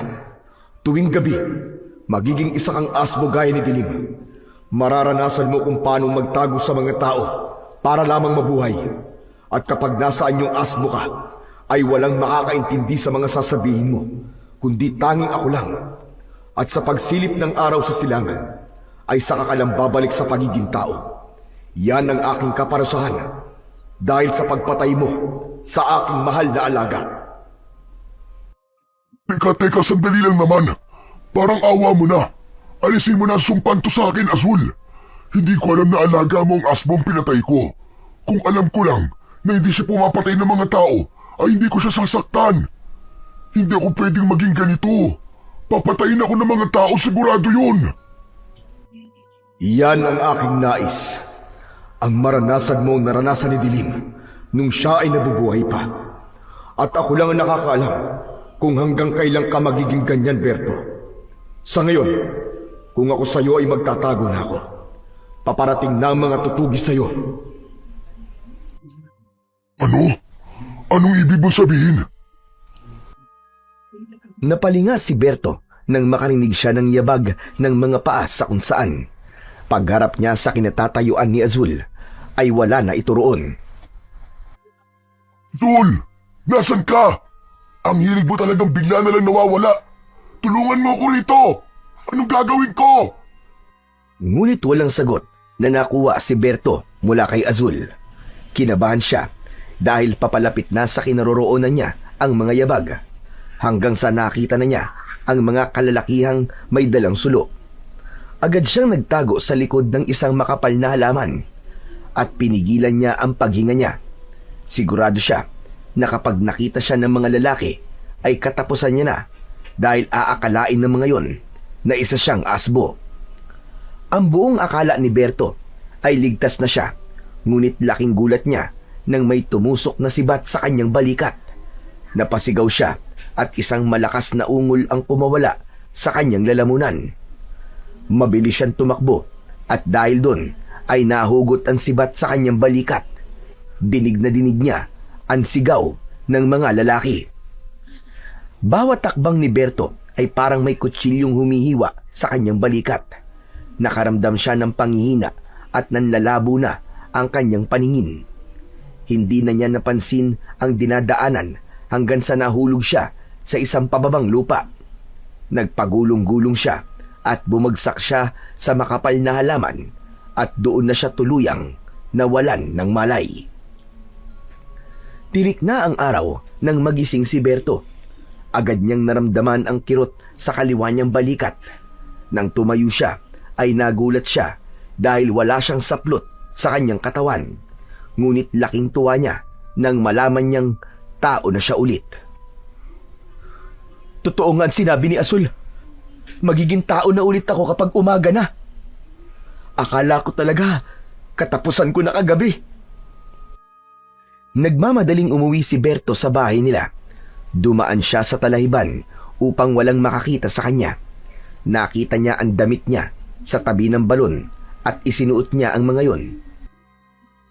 Tuwing gabi, magiging isa kang asbo gaya ni Dilim. Mararanasan mo kung paano magtago sa mga tao para lamang mabuhay. At kapag nasaan yung asbo ka, ay walang makakaintindi sa mga sasabihin mo, kundi tanging ako lang. At sa pagsilip ng araw sa silangan, ay saka ka lang babalik sa pagiging tao. Yan ang aking kaparusahan dahil sa pagpatay mo sa aking mahal na alaga. Teka, sandali lang naman. Parang awa mo na. Alisin mo na ang sumpan to sa akin, Azul. Hindi ko alam na alaga mo ang asbong pinatay ko. Kung alam ko lang na hindi siya pumapatay ng mga tao, ay hindi ko siya sasaktan. Hindi ako pwedeng maging ganito. Papatayin ako ng mga tao, sigurado yun. Yan ang aking nais. Ang maranasan mo ang naranasan ni Dilim nung siya ay nabubuhay pa. At ako lang ang nakakaalam kung hanggang kailan ka magiging ganyan, Berto. Sa ngayon, kung ako sa'yo ay magtatago na ako, paparating na ang mga tutugi sa'yo. Ano? Anong ibig mong sabihin? Napalinga si Berto nang makarinig siya ng yabag ng mga paa sa kung saan. Pagharap niya sa kinatatayuan ni Azul, ay wala na ito roon. Zul! Nasaan ka? Ang hilig mo talagang bigla na lang nawawala. Tulungan mo ako rito! Anong gagawin ko? Ngunit walang sagot na nakuha si Berto mula kay Azul. Kinabahan siya dahil papalapit na sa kinaroroonan niya ang mga yabag, hanggang sa nakita na niya ang mga kalalakihang may dalang sulo. Agad siyang nagtago sa likod ng isang makapal na halaman at pinigilan niya ang paghinga niya. Sigurado siya na kapag nakita siya ng mga lalaki ay katapusan niya na dahil aakalain ng mga yon na isa siyang asbo. Ang buong akala ni Berto ay ligtas na siya, ngunit laking gulat niya nang may tumusok na sibat sa kanyang balikat. Napasigaw siya at isang malakas na ungol ang kumawala sa kanyang lalamunan. Mabilis siyang tumakbo at dahil doon ay nahugot ang sibat sa kanyang balikat. Dinig na dinig niya ang sigaw ng mga lalaki. Bawat takbang ni Berto ay parang may kutsilyong humihiwa sa kanyang balikat. Nakaramdam siya ng panghihina at nanlalabo na ang kanyang paningin. Hindi na niya napansin ang dinadaanan hanggang sa nahulog siya sa isang pababang lupa. Nagpagulong-gulong siya at bumagsak siya sa makapal na halaman at doon na siya tuluyang nawalan ng malay. Tirik na ang araw nang magising si Berto. Agad niyang naramdaman ang kirot sa kaliwa niyang balikat. Nang tumayo siya, ay nagulat siya dahil wala siyang saplot sa kanyang katawan. Ngunit laking tuwa niya nang malaman niyang tao na siya ulit. Totoo nga ang sinabi ni Azul. Magiging tao na ulit ako kapag umaga na. Akala ko talaga katapusan ko na kagabi. Nagmamadaling umuwi si Berto sa bahay nila. Dumaan siya sa talahiban upang walang makakita sa kanya. Nakita niya ang damit niya sa tabi ng balon at isinuot niya ang mga yon.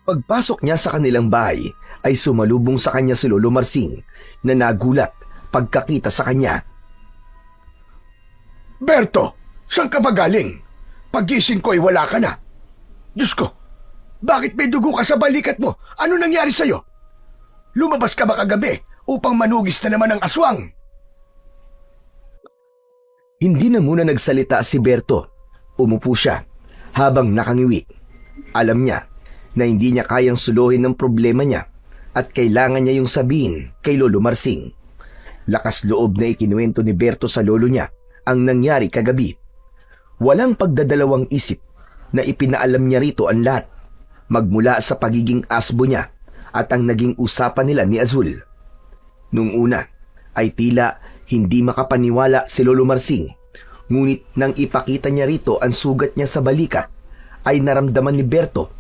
Pagpasok niya sa kanilang bahay ay sumalubong sa kanya si Lolo Marsing na nagulat pagkakita sa kanya. Berto, saan ka ba galing? Pagising ko ay wala ka na. Diyos ko, bakit may dugo ka sa balikat mo? Ano nangyari sa'yo? Lumabas ka ba kagabi upang manugis na naman ang aswang? Hindi na muna nagsalita si Berto. Umupo siya habang nakangiwi. Alam niya na hindi niya kayang suluhin ng problema niya at kailangan niya yung sabihin kay Lolo Marsing. Lakas loob na ikinuwento ni Berto sa lolo niya ang nangyari kagabi. Walang pagdadalawang isip na ipinaalam niya rito ang lahat, magmula sa pagiging asbo niya at ang naging usapan nila ni Azul. Nung una ay tila hindi makapaniwala si Lolo Marsing, ngunit nang ipakita niya rito ang sugat niya sa balikat, ay naramdaman ni Berto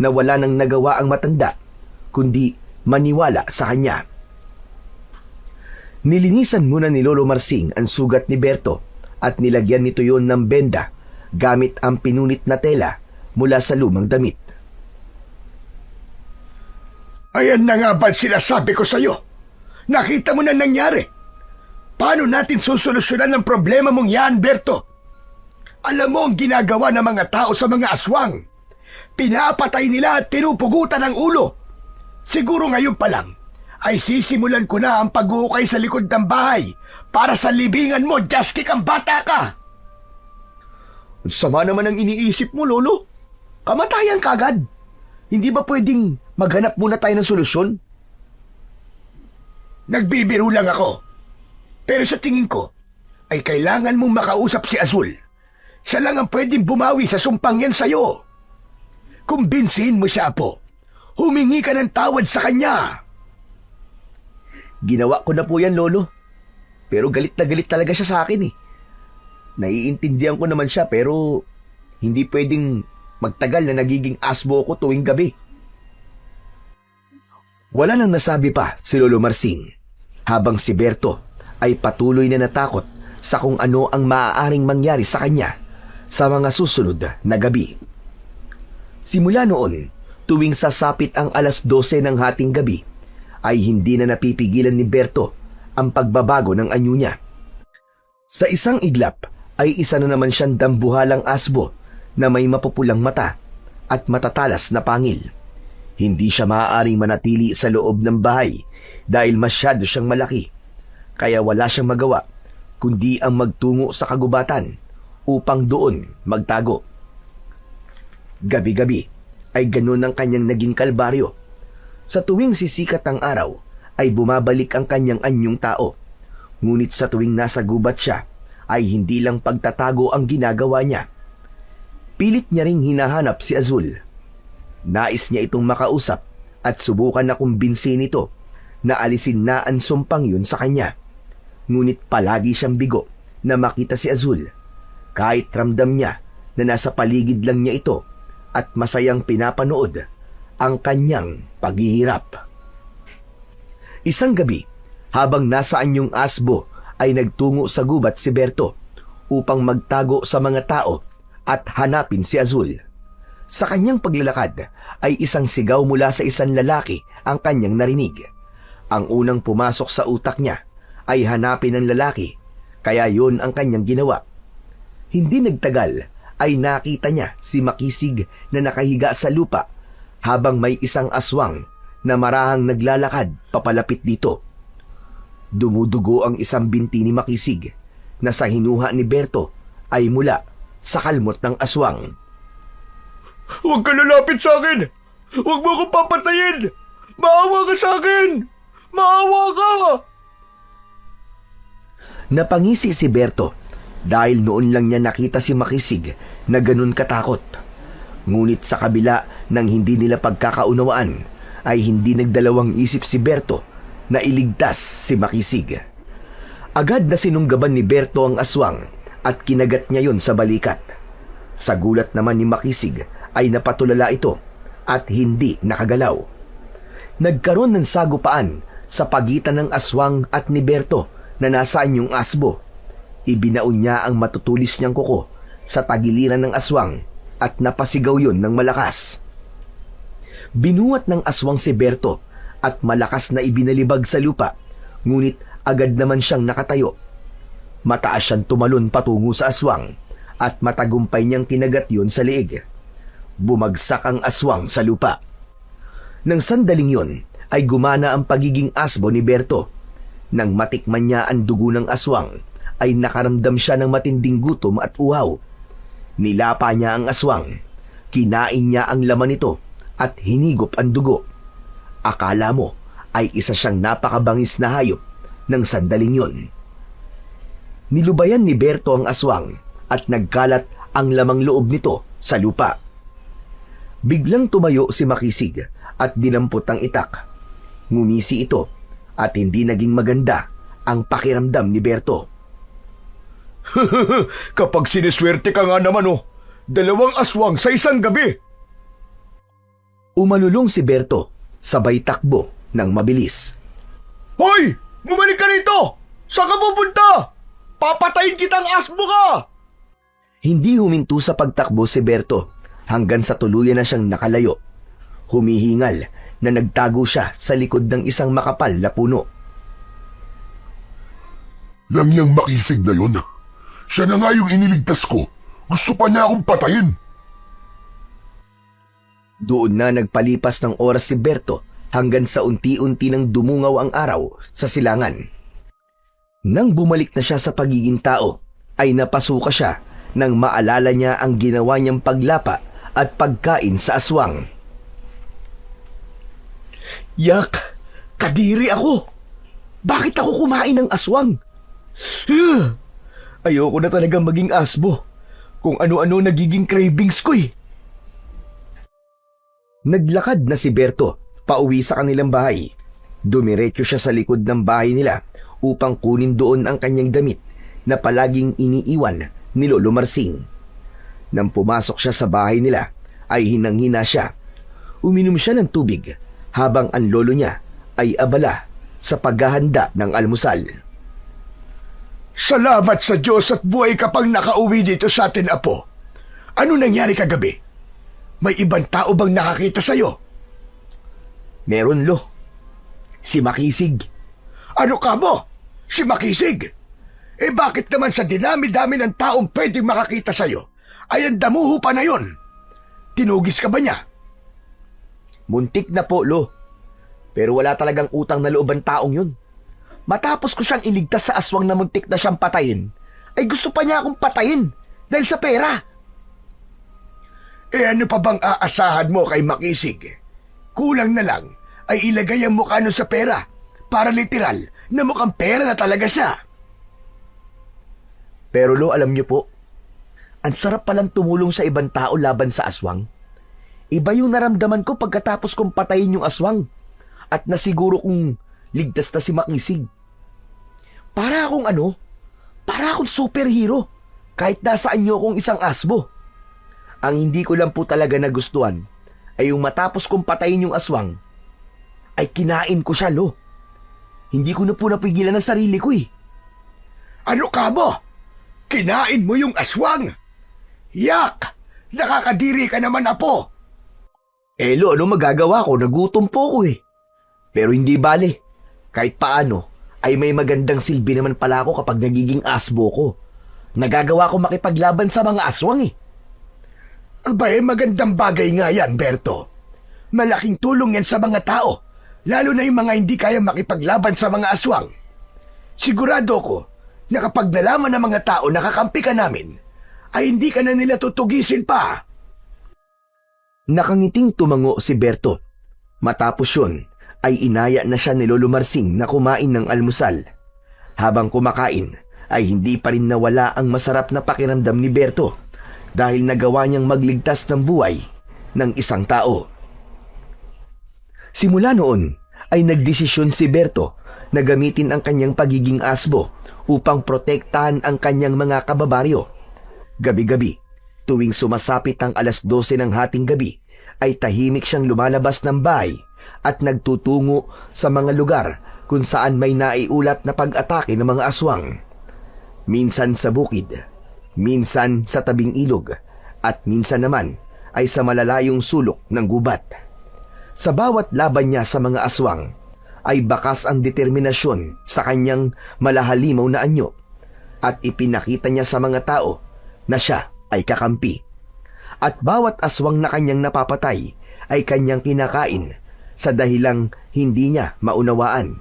na wala nang nagawa ang matanda, kundi maniwala sa kanya. Nilinisan muna ni Lolo Marsing ang sugat ni Berto at nilagyan nito yon ng benda gamit ang pinunit na tela mula sa lumang damit. Ayan na nga ba sinasabi ko sa'yo? Nakita mo na nangyari. Paano natin susolusyonan ang problema mong yan, Berto? Alam mo ang ginagawa ng mga tao sa mga aswang. Pinapatay nila at pinupugutan ang ulo. Siguro ngayon pa lang ay sisimulan ko na ang pag-uukay sa likod ng bahay para sa libingan mo, Jaskik, ang bata ka. Ang sama naman ang iniisip mo, Lolo. Kamatayan kagad. Hindi ba pwedeng maghanap muna tayo ng solusyon? Nagbibiro lang ako. Pero sa tingin ko, ay kailangan mong makausap si Azul. Siya lang ang pwedeng bumawi sa sumpang yan sa'yo. Kumbinsihin mo siya, Apo. Humingi ka ng tawad sa kanya. Ginawa ko na po yan, Lolo. Pero galit na galit talaga siya sa akin eh. Naiintindihan ko naman siya pero hindi pwedeng magtagal na nagiging asbo ko tuwing gabi. Wala nang nasabi pa si Lolo Marsing habang si Berto ay patuloy na natakot sa kung ano ang maaaring mangyari sa kanya sa mga susunod na gabi. Simula noon, tuwing sasapit ang 12:00 ng hating gabi, ay hindi na napipigilan ni Berto ang pagbabago ng anyo niya. Sa isang iglap ay isa na naman siyang dambuhalang asbo na may mapupulang mata at matatalas na pangil. Hindi siya maaaring manatili sa loob ng bahay dahil masyado siyang malaki, kaya wala siyang magawa kundi ang magtungo sa kagubatan upang doon magtago. Gabi-gabi ay ganun ang kanyang naging kalbaryo. Sa tuwing sisikat ang araw ay bumabalik ang kanyang anyong tao, ngunit sa tuwing nasa gubat siya ay hindi lang pagtatago ang ginagawa niya. Pilit niya ring hinahanap si Azul. Nais niya itong makausap at subukan na kumbinsin ito na alisin na ang sumpang yun sa kanya. Ngunit palagi siyang bigo na makita si Azul, kahit ramdam niya na nasa paligid lang niya ito at masayang pinapanood ang kanyang paghihirap. Isang gabi, habang nasa anyong asbo, ay nagtungo sa gubat si Berto upang magtago sa mga tao at hanapin si Azul. Sa kanyang paglalakad ay isang sigaw mula sa isang lalaki ang kanyang narinig. Ang unang pumasok sa utak niya ay hanapin ang lalaki, kaya yun ang kanyang ginawa. Hindi nagtagal ay nakita niya si Makisig na nakahiga sa lupa habang may isang aswang na marahang naglalakad papalapit dito. Dumudugo ang isang binti ni Makisig na sa hinuha ni Berto ay mula sa kalmot ng aswang. Huwag ka lalapit sa akin! Huwag mo akong papatayin! Maawa ka sa akin! Maawa ka! Napangisi si Berto dahil noon lang niya nakita si Makisig na ganun katakot. Ngunit sa kabila ng hindi nila pagkakaunawaan ay hindi nagdalawang isip si Berto na iligtas si Makisig. Agad na sinunggaban ni Berto ang aswang at kinagat niya yon sa balikat. Sa gulat naman ni Makisig ay napatulala ito at hindi nakagalaw. Nagkaroon ng sagupaan sa pagitan ng aswang at ni Berto na nasaan yung asbo. Ibinaon niya ang matutulis niyang kuko sa tagiliran ng aswang at napasigaw yun ng malakas. Binuhat ng aswang si Berto at malakas na ibinalibag sa lupa, ngunit agad naman siyang nakatayo. Mataas siyang tumalon patungo sa aswang at matagumpay niyang kinagat yun sa liig. Bumagsak ang aswang sa lupa. Nang sandaling yun ay gumana ang pagiging asbo ni Berto. Nang matikman niya ang dugo ng aswang ay nakaramdam siya ng matinding gutom at uhaw. Nilapa niya ang aswang, kinain niya ang laman nito at hinigop ang dugo. Akala mo ay isa siyang napakabangis na hayop ng sandaling yun. Nilubayan ni Berto ang aswang at nagkalat ang lamang loob nito sa lupa. Biglang tumayo si Makisig at dinampot ang itak. Ngumisi ito at hindi naging maganda ang pakiramdam ni Berto. Kapag siniswerte ka nga naman, 2 aswang sa isang gabi. Umalulong si Berto, sabay takbo ng mabilis. Hoy! Bumalik ka rito! Saan ka pupunta? Papatayin kitang asbo ka! Hindi huminto sa pagtakbo si Berto hanggang sa tuluyan na siyang nakalayo. Humihingal na nagtago siya sa likod ng isang makapal na puno. Yang Makisig na yun. Siya na nga yung iniligtas ko. Gusto pa niya akong patayin. Doon na nagpalipas ng oras si Berto hanggang sa unti-unti nang dumungaw ang araw sa silangan. Nang bumalik na siya sa pagiging tao, ay napasuka siya nang maalala niya ang ginawa niyang paglapa at pagkain sa aswang. Yak! Kadiri ako! Bakit ako kumain ng aswang? Ayoko na talagang maging asbo. Kung ano-ano nagiging cravings ko eh. Naglakad na si Berto pauwi sa kanilang bahay. Dumiretso siya sa likod ng bahay nila upang kunin doon ang kanyang damit na palaging iniiwan ni Lolo Marsing. Nang pumasok siya sa bahay nila ay hinang-hina siya. Uminom siya ng tubig habang ang lolo niya ay abala sa paghahanda ng almusal. Salamat sa Diyos at buhay ka pang nakauwi dito sa atin, Apo. Ano nangyari kagabi? May ibang tao bang nakakita sa'yo? Meron, Lo. Si Makisig. Ano ka mo? Si Makisig? Eh bakit naman sa dinami-dami ng taong pwedeng makakita sa'yo ay ang damuho pa na yon? Tinugis ka ba niya? Muntik na po, Lo. Pero wala talagang utang na loob ang taong yun. Matapos ko siyang iligtas sa aswang na muntik na siyang patayin, ay gusto pa niya akong patayin dahil sa pera. Eh ano pa bang aasahan mo kay Makisig? Kulang na lang ay ilagay ang mukha nun sa pera para literal na mukhang pera na talaga siya. Pero Lo, alam niyo po, ang sarap palang tumulong sa ibang tao laban sa aswang. Iba yung naramdaman ko pagkatapos kong patayin yung aswang at nasiguro kong ligtas na si Makisig. Para akong superhero kahit nasaan niyo akong isang asbo. Ang hindi ko lang po talaga nagustuhan ay yung matapos kong patayin yung aswang ay kinain ko siya, Lo. Hindi ko na po napigilan ang sarili ko eh. Ano ka mo? Kinain mo yung aswang? Yak! Nakakadiri ka naman, Apo. Lo, ano magagawa ko? Nagutom po ko eh. Pero hindi bale. Kahit paano, ay may magandang silbi naman pala ako kapag nagiging asbo ko. Nagagawa ko makipaglaban sa mga aswang eh. Abay, magandang bagay nga yan, Berto. Malaking tulong yan sa mga tao, lalo na yung mga hindi kaya makipaglaban sa mga aswang. Sigurado ko na kapag nalaman ng mga tao na kakampi ka namin, ay hindi ka na nila tutugisin pa. Nakangiting tumango si Berto. Matapos yun, ay inaya na siya ni Lolo Marsing na kumain ng almusal. Habang kumakain, ay hindi pa rin nawala ang masarap na pakiramdam ni Berto dahil nagawa niyang magligtas ng buhay ng isang tao. Simula noon ay nagdesisyon si Berto na gamitin ang kanyang pagiging asbo upang protektahan ang kanyang mga kababaryo. Gabi-gabi, tuwing sumasapit ang 12:00 ng hating gabi, ay tahimik siyang lumalabas ng bahay at nagtutungo sa mga lugar kung saan may naiulat na pag-atake ng mga aswang. Minsan sa bukid, minsan sa tabing ilog, at minsan naman ay sa malalayong sulok ng gubat. Sa bawat laban niya sa mga aswang, ay bakas ang determinasyon sa kanyang malahalimaw na anyo at ipinakita niya sa mga tao na siya ay kakampi. At bawat aswang na kanyang napapatay ay kanyang kinakain sa dahilang hindi niya maunawaan.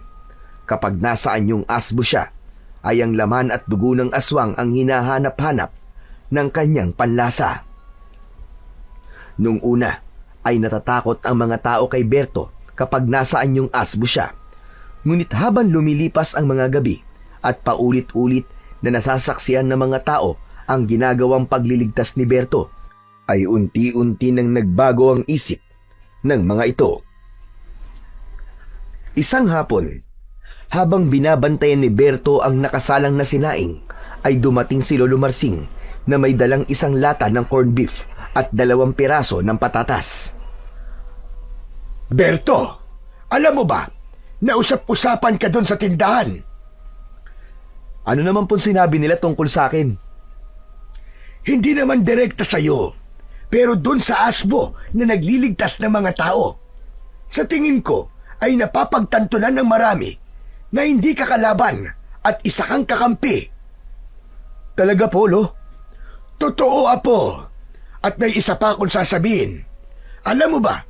Kapag nasa anyong asbo siya, ay ang laman at dugo ng aswang ang hinahanap-hanap ng kanyang panlasa. Nung una ay natatakot ang mga tao kay Berto kapag nasa anyong asbo siya. Ngunit habang lumilipas ang mga gabi at paulit-ulit na nasasaksihan ng mga tao ang ginagawang pagliligtas ni Berto, ay unti-unti nang nagbago ang isip ng mga ito. Isang hapon, habang binabantayan ni Berto ang nakasalang na sinaing, ay dumating si Lolo Marsing na may dalang isang lata ng corned beef at 2 piraso ng patatas. Berto, alam mo ba, nausap-usapan ka doon sa tindahan. Ano naman pong sinabi nila tungkol sa akin? Hindi naman direkta sa'yo, pero doon sa asbo na nagliligtas ng mga tao. Sa tingin ko ay napapagtantunan ng marami na hindi ka kalaban at isa kang kakampi. Talaga po, Lo? Totoo, Apo. At may isa pa akong sasabihin. Alam mo ba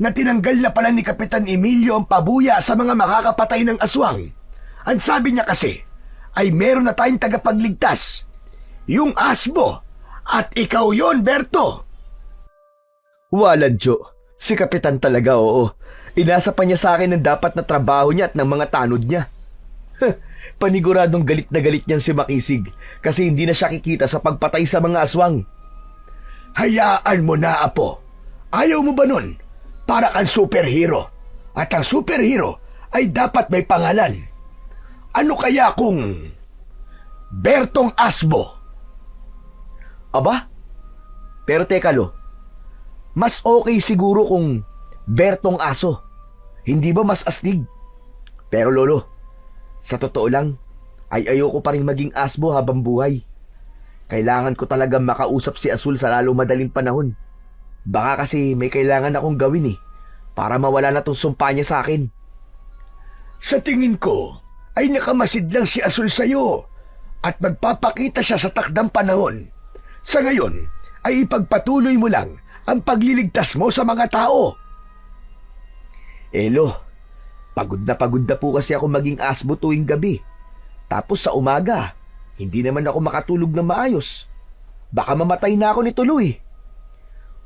na tinanggal na pala ni Kapitan Emilio ang pabuya sa mga makakapatay ng aswang? Ang sabi niya kasi ay meron na tayong tagapagligtas. Yung asbo. At ikaw yon, Berto. Walad, Jo. Si Kapitan talaga, oo. Inasa pa niya sa akin ng dapat na trabaho niya at ng mga tanod niya. Paniguradong galit na galit niyan si Makisig kasi hindi na siya kikita sa pagpatay sa mga aswang. Hayaan mo na, Apo. Ayaw mo ba nun? Para kang superhero. At ang superhero ay dapat may pangalan. Ano kaya kung Bertong Asbo? Aba? Pero teka, Lo. Mas okay siguro kung Bertong Aso. Hindi ba mas astig? Pero Lolo, sa totoo lang, ay ayoko pa rin maging asbo habang buhay. Kailangan ko talagang makausap si Azul sa lalo madaling panahon. Baka kasi may kailangan akong gawin para mawala na tong sumpa niya sa akin. Sa tingin ko, ay nakamasid lang si Azul sa'yo at magpapakita siya sa takdang panahon. Sa ngayon, ay ipagpatuloy mo lang ang pagliligtas mo sa mga tao. Lo, pagod na po kasi ako maging asbo tuwing gabi. Tapos sa umaga, hindi naman ako makatulog na maayos. Baka mamatay na ako ni tuloy.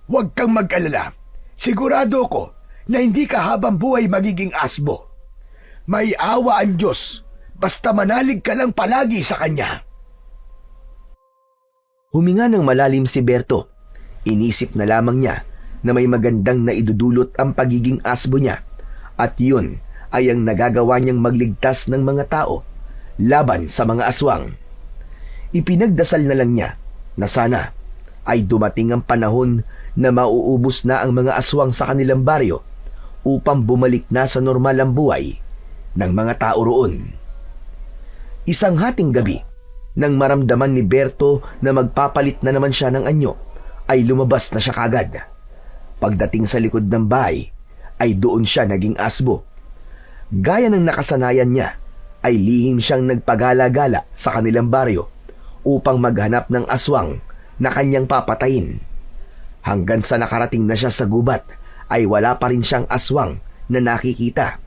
Huwag kang mag-alala. Sigurado ko na hindi ka habang buhay magiging asbo. May awa ang Diyos, basta manalig ka lang palagi sa Kanya. Huminga ng malalim si Berto. Inisip na lamang niya na may magandang naidudulot ang pagiging asbo niya at yun ay ang nagagawa niyang magligtas ng mga tao laban sa mga aswang. Ipinagdasal na lang niya na sana ay dumating ang panahon na mauubos na ang mga aswang sa kanilang baryo upang bumalik na sa normal ang buhay ng mga tao roon. Isang hating gabi, nang maramdaman ni Berto na magpapalit na naman siya ng anyo, ay lumabas na siya kagad. Pagdating sa likod ng bahay, ay doon siya naging asbo. Gaya ng nakasanayan niya, ay lihim siyang nagpagala-gala sa kanilang baryo upang maghanap ng aswang na kanyang papatayin. Hanggang sa nakarating na siya sa gubat, ay wala pa rin siyang aswang na nakikita.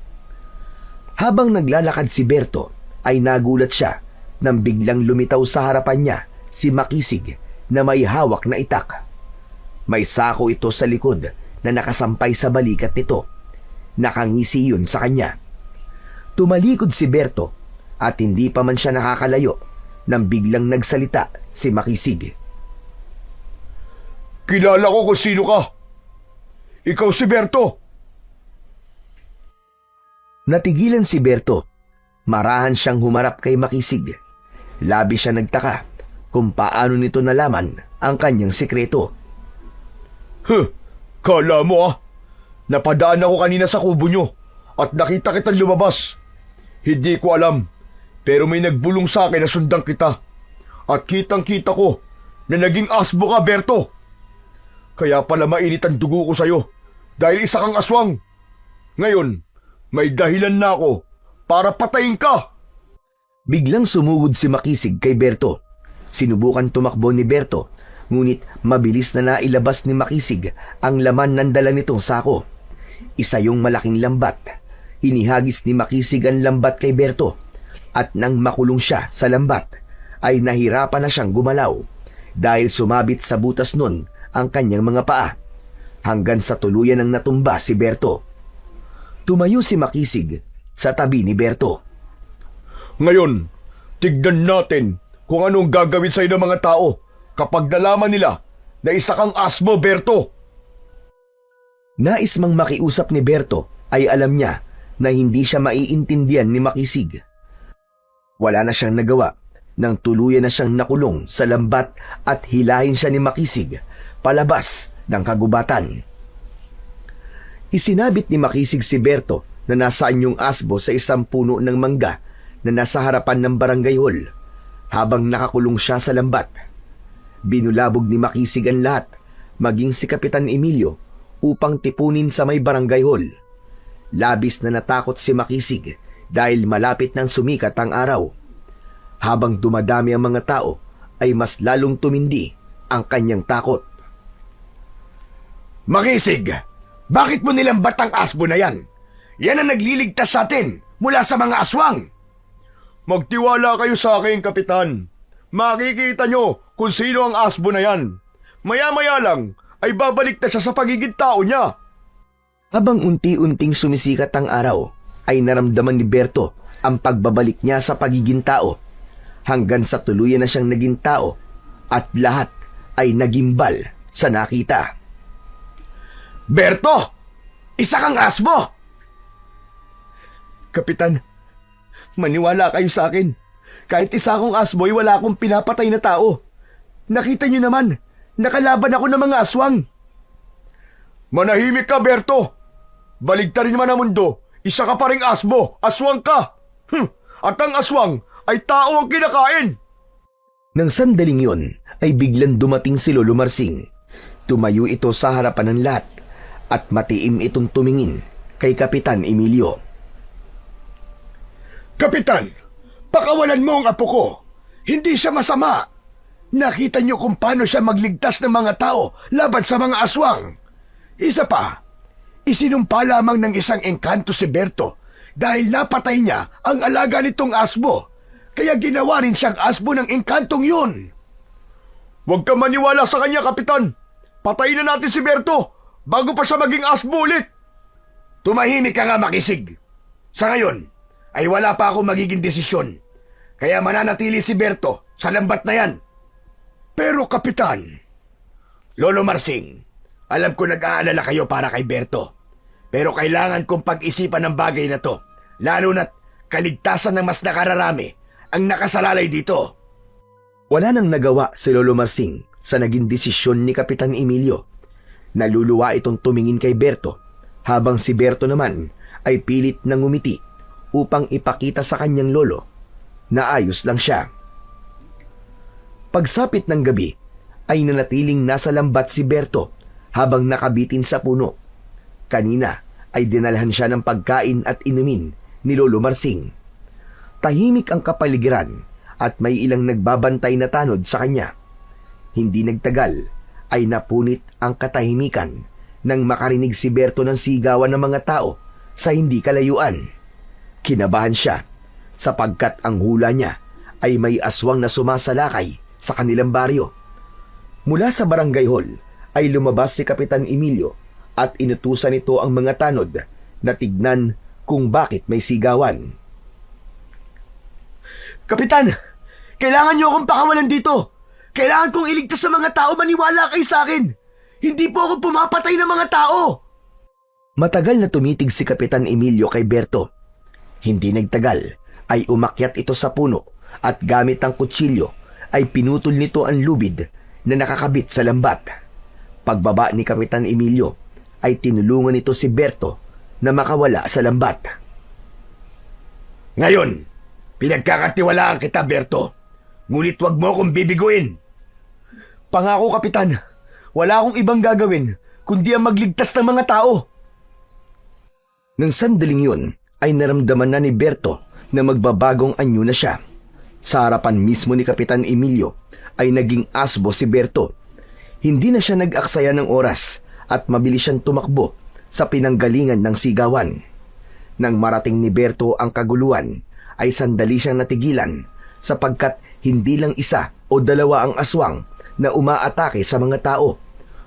Habang naglalakad si Berto, ay nagulat siya nang biglang lumitaw sa harapan niya si Makisig na may hawak na itak. May sako ito sa likod na nakasampay sa balikat nito. Nakangisi yun sa kanya. Tumalikod si Berto at hindi pa man siya nakakalayo nang biglang nagsalita si Makisig. Kilala ko kung sino ka. Ikaw si Berto. Natigilan si Berto. Marahan siyang humarap kay Makisig. Labis siya nagtaka kung paano nito nalaman ang kanyang sikreto. Kala mo napadaan ako kanina sa kubo nyo at nakita kitang lumabas. Hindi ko alam, pero may nagbulong sa akin na sundan kita. At kitang-kita ko na naging asbo ka, Berto. Kaya pala mainit ang dugo ko sa'yo dahil isa kang aswang. Ngayon, may dahilan na ako para patayin ka. Biglang sumugod si Makisig kay Berto. Sinubukan tumakbo ni Berto, ngunit mabilis na nailabas ni Makisig ang laman ng dala nitong sako. Isa yung malaking lambat. Inihagis ni Makisig ang lambat kay Berto, at nang makulong siya sa lambat, ay nahirapan na siyang gumalaw dahil sumabit sa butas nun ang kanyang mga paa, hanggang sa tuluyan ng natumba si Berto. Tumayo si Makisig sa tabi ni Berto. Ngayon, tignan natin kung anong gagawin sa'yo ng mga tao kapag nalaman nila na isa kang asbo, Berto. Nais mang makiusap ni Berto ay alam niya na hindi siya maiintindihan ni Makisig. Wala na siyang nagawa nang tuluyan na siyang nakulong sa lambat at hilahin siya ni Makisig palabas ng kagubatan. Isinabit ni Makisig si Berto na nasaan yung asbo sa isang puno ng mangga na nasa harapan ng barangay hall habang nakakulong siya sa lambat. Binulabog ni Makisig ang lahat, maging si Kapitan Emilio, upang tipunin sa may barangay hall. Labis na natakot si Makisig dahil malapit nang sumikat ang araw. Habang dumadami ang mga tao, ay mas lalong tumindi ang kanyang takot. Makisig, bakit mo nilambat ang asbo na yan? Yan ang nagliligtas sa atin mula sa mga aswang. Magtiwala kayo sa akin, Kapitan. Makikita nyo kung sino ang asbo na yan. Maya-maya lang ay babalik na siya sa pagiging tao niya. Habang unti-unting sumisikat ang araw, ay naramdaman ni Berto ang pagbabalik niya sa pagiging tao, hanggang sa tuluyan na siyang naging tao at lahat ay nagimbal sa nakita. Berto! Isa kang asbo! Kapitan, maniwala kayo sa akin. Kahit isa akong asboy, wala akong pinapatay na tao. Nakita niyo naman, nakalaban ako ng mga aswang. Manahimik ka, Berto! Baligtarin man ang mundo, isa ka pa ring asbo, aswang ka! At ang aswang ay tao ang kinakain! Nang sandaling yon, ay biglang dumating si Lolo Marsing. Tumayo ito sa harapan ng lahat at matiim itong tumingin kay Kapitan Emilio. Kapitan, pakawalan mo ang apo ko. Hindi siya masama. Nakita niyo kung paano siya magligtas ng mga tao laban sa mga aswang. Isa pa, isinumpa lamang ng isang engkanto si Berto dahil napatay niya ang alaga nitong asbo. Kaya ginawa rin siyang asbo ng engkantong yun. Huwag ka maniwala sa kanya, Kapitan. Patayin na natin si Berto bago pa siya maging asbo ulit. Tumahimik ka nga, Makisig. Sa ngayon, ay wala pa ako magiging desisyon. Kaya mananatili si Berto sa lambat na yan. Pero, Kapitan, Lolo Marsing, alam ko nag-aalala kayo para kay Berto. Pero kailangan kong pag-isipan ng bagay na to, lalo na't kaligtasan ng mas nakararami ang nakasalalay dito. Wala nang nagawa si Lolo Marsing sa naging desisyon ni Kapitan Emilio. Naluluwa itong tumingin kay Berto, habang si Berto naman ay pilit na ngumiti upang ipakita sa kanyang lolo na ayos lang siya. Pagsapit ng gabi, ay nanatiling nasa lambat si Berto habang nakabitin sa puno. Kanina ay dinalhan siya ng pagkain at inumin ni Lolo Marsing. Tahimik ang kapaligiran at may ilang nagbabantay na tanod sa kanya. Hindi nagtagal ay napunit ang katahimikan nang makarinig si Berto ng sigawan ng mga tao sa hindi kalayuan. Kinabahan siya sapagkat ang hula niya ay may aswang na sumasalakay sa kanilang baryo. Mula sa barangay hall ay lumabas si Kapitan Emilio at inutusan nito ang mga tanod na tignan kung bakit may sigawan. Kapitan, Kailangan niyo akong pakawalan dito. Kailangan kong iligtas sa mga tao, maniwala kayo sa akin. Hindi po ako pumapatay ng mga tao. Matagal na tumitig si Kapitan Emilio kay Berto. Hindi nagtagal ay umakyat ito sa puno at gamit ang kutsilyo ay pinutol nito ang lubid na nakakabit sa lambat. Pagbaba ni Kapitan Emilio ay tinulungan nito si Berto na makawala sa lambat. Ngayon, pinagkakatiwalaan kita, Berto. Ngunit wag mo akong bibiguin. Pangako, Kapitan, wala akong ibang gagawin kundi ang magligtas ng mga tao. Nang sandaling yun, ay naramdaman na ni Berto na magbabagong anyo na siya. Sa harapan mismo ni Kapitan Emilio ay naging asbo si Berto. Hindi na siya nag-aksaya ng oras at mabilis siyang tumakbo sa pinanggalingan ng sigawan. Nang marating ni Berto ang kaguluhan, ay sandali siyang natigilan sapagkat hindi lang isa o dalawa ang aswang na umaatake sa mga tao,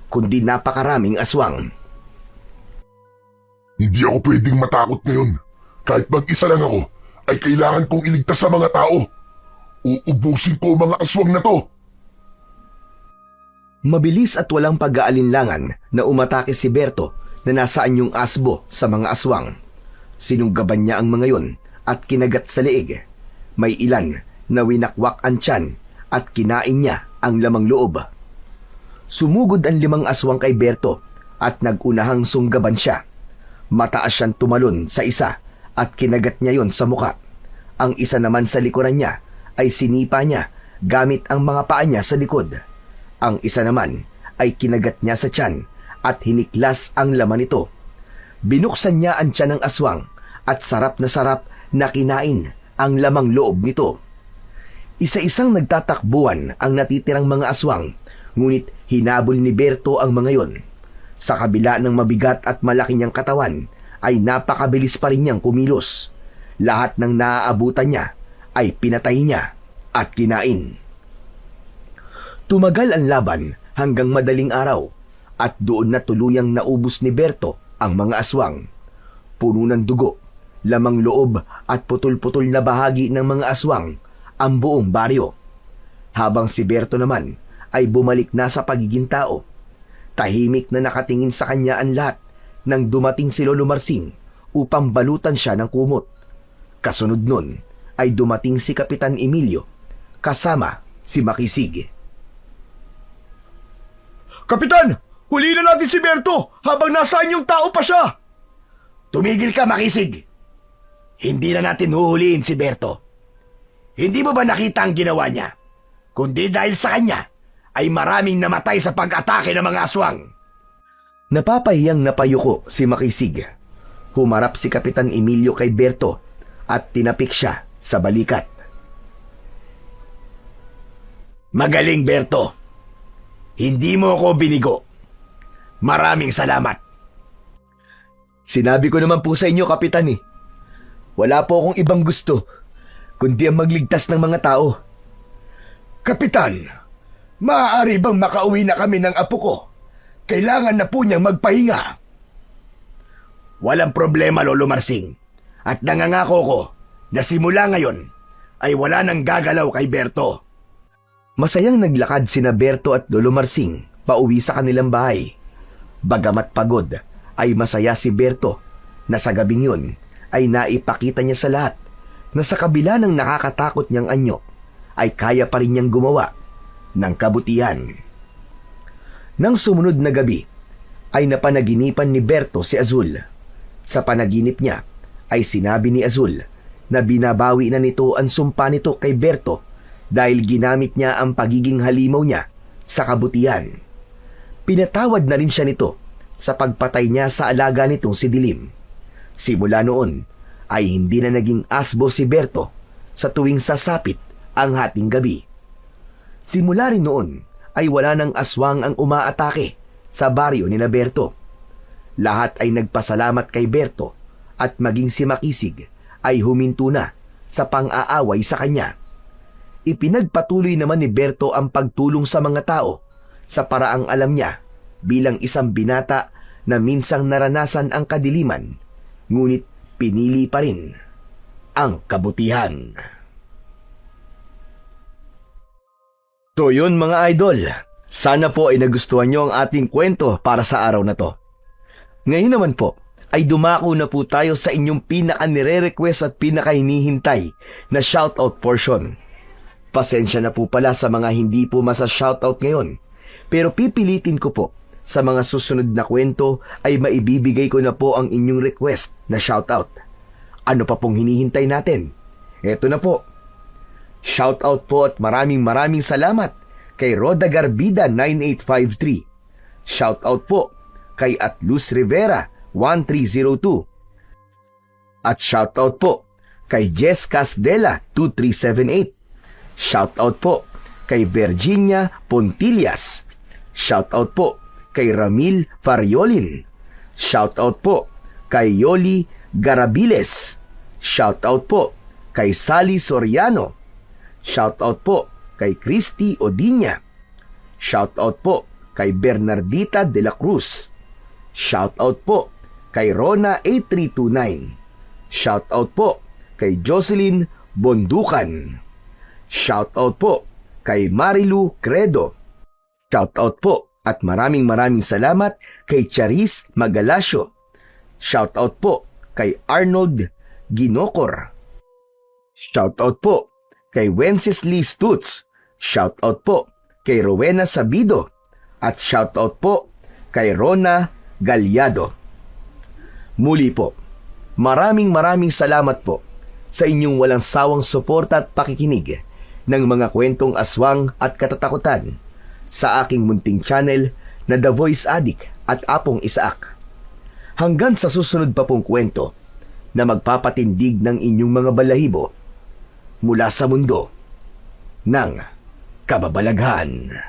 kundi napakaraming aswang. Hindi ako pwedeng matakot ngayon. Kahit mag-isa lang ako, ay kailangan kong iligtas sa mga tao. Uubusin ko ang mga aswang na to. Mabilis at walang pag-aalinlangan na umatake si Berto na nasaan yung asbo sa mga aswang. Sinunggaban niya ang mga yon at kinagat sa leeg. May ilan na winakwak ang tiyan at kinain niya ang lamang loob. Sumugod ang 5 aswang kay Berto at nagunahang sunggaban siya. Mataas siyang tumalon sa isa at kinagat niya yon sa muka. Ang isa naman sa likuran niya ay sinipa niya gamit ang mga paa niya sa likod. Ang isa naman ay kinagat niya sa tiyan at hiniklas ang laman nito. Binuksan niya ang tiyan ng aswang at sarap na kinain ang lamang loob nito. Isa-isang nagtatakbuhan ang natitirang mga aswang, ngunit hinabol ni Berto ang mga yon. Sa kabila ng mabigat at malaki niyang katawan, ay napakabilis pa rin niyang kumilos. Lahat ng naaabutan niya ay pinatay niya at kinain. Tumagal ang laban hanggang madaling araw at doon na tuluyang naubos ni Berto ang mga aswang. Puno ng dugo, lamang loob at putol-putol na bahagi ng mga aswang ang buong baryo. Habang si Berto naman ay bumalik na sa pagiging tao. Tahimik na nakatingin sa kanya ang lahat nang dumating si Lolo Marsing upang balutan siya ng kumot. Kasunod nun ay dumating si Kapitan Emilio kasama si Makisig. Kapitan, huli na natin si Berto habang nasaan yung tao pa siya. Tumigil ka, Makisig. Hindi na natin huhulihin si Berto. Hindi mo ba nakita ang ginawa niya? Kundi dahil sa kanya, ay maraming namatay sa pag-atake ng mga aswang. Napapahiyang napayuko si Makisig. Humarap si Kapitan Emilio kay Berto at tinapik siya sa balikat. Magaling, Berto. Hindi mo ako binigo. Maraming salamat. Sinabi ko naman po sa inyo, Kapitan Wala po akong ibang gusto, kundi ang magligtas ng mga tao. Kapitan, maaari bang makauwi na kami ng apo ko? Kailangan na po niyang magpahinga. Walang problema, Lolo Marsing. At nangangako ko na simula ngayon ay wala nang gagalaw kay Berto. Masayang naglakad sina Berto at Lolo Marsing pauwi sa kanilang bahay. Bagamat pagod, ay masaya si Berto na sa gabing yun ay naipakita niya sa lahat na sa kabila ng nakakatakot niyang anyo, ay kaya pa rin niyang gumawa ng kabutihan. Nang sumunod na gabi, ay napanaginipan ni Berto si Azul. Sa panaginip niya, ay sinabi ni Azul na binabawi na nito ang sumpa nito kay Berto dahil ginamit niya ang pagiging halimaw niya sa kabutihan. Pinatawad na rin siya nito sa pagpatay niya sa alaga nitong si Dilim. Simula noon, ay hindi na naging asbo si Berto sa tuwing sasapit ang hating gabi. Simula rin noon, ay wala ng aswang ang umaatake sa baryo ni Berto. Lahat ay nagpasalamat kay Berto at maging si Makisig ay huminto na sa pang-aaway sa kanya. Ipinagpatuloy naman ni Berto ang pagtulong sa mga tao sa paraang alam niya bilang isang binata na minsang naranasan ang kadiliman, ngunit pinili pa rin ang kabutihan. So yun mga idol, sana po ay nagustuhan nyo ang ating kwento para sa araw na to. Ngayon naman po, ay dumako na po tayo sa inyong pinaka-nire-request at pinaka-hinihintay na shoutout portion. Pasensya na po pala sa mga hindi po masa-shoutout ngayon, pero pipilitin ko po sa mga susunod na kwento ay maibibigay ko na po ang inyong request na shoutout. Ano pa pong hinihintay natin? Eto na po. Shoutout po at maraming salamat kay Roda Garbida 9853. Shoutout po kay Atlus Rivera 1302. At shoutout po kay Jess Casdela 2378. Shoutout po kay Virginia Pontillas. Shoutout po kay Ramil Fariolin. Shoutout po kay Yoli Garabiles. Shoutout po kay Sally Soriano. Shoutout po kay Christy Odinya. Shoutout po kay Bernardita de la Cruz. Shoutout po kay Rona 8329. Shoutout po kay Jocelyn Bondukan. Shoutout po kay Marilu Credo. Shoutout po at maraming salamat kay Charis Magalasio. Shoutout po kay Arnold Ginocor. Shoutout po kay Wenceslee Stutz. Shoutout po kay Rowena Sabido. At shoutout po kay Rona Galyado. Muli po, maraming salamat po sa inyong walang sawang suporta at pakikinig ng mga kwentong aswang at katatakutan sa aking munting channel na The Voice Addict at Apong Isaak. Hanggang sa susunod pa pong kwento na magpapatindig ng inyong mga balahibo mula sa mundo ng kababalaghan.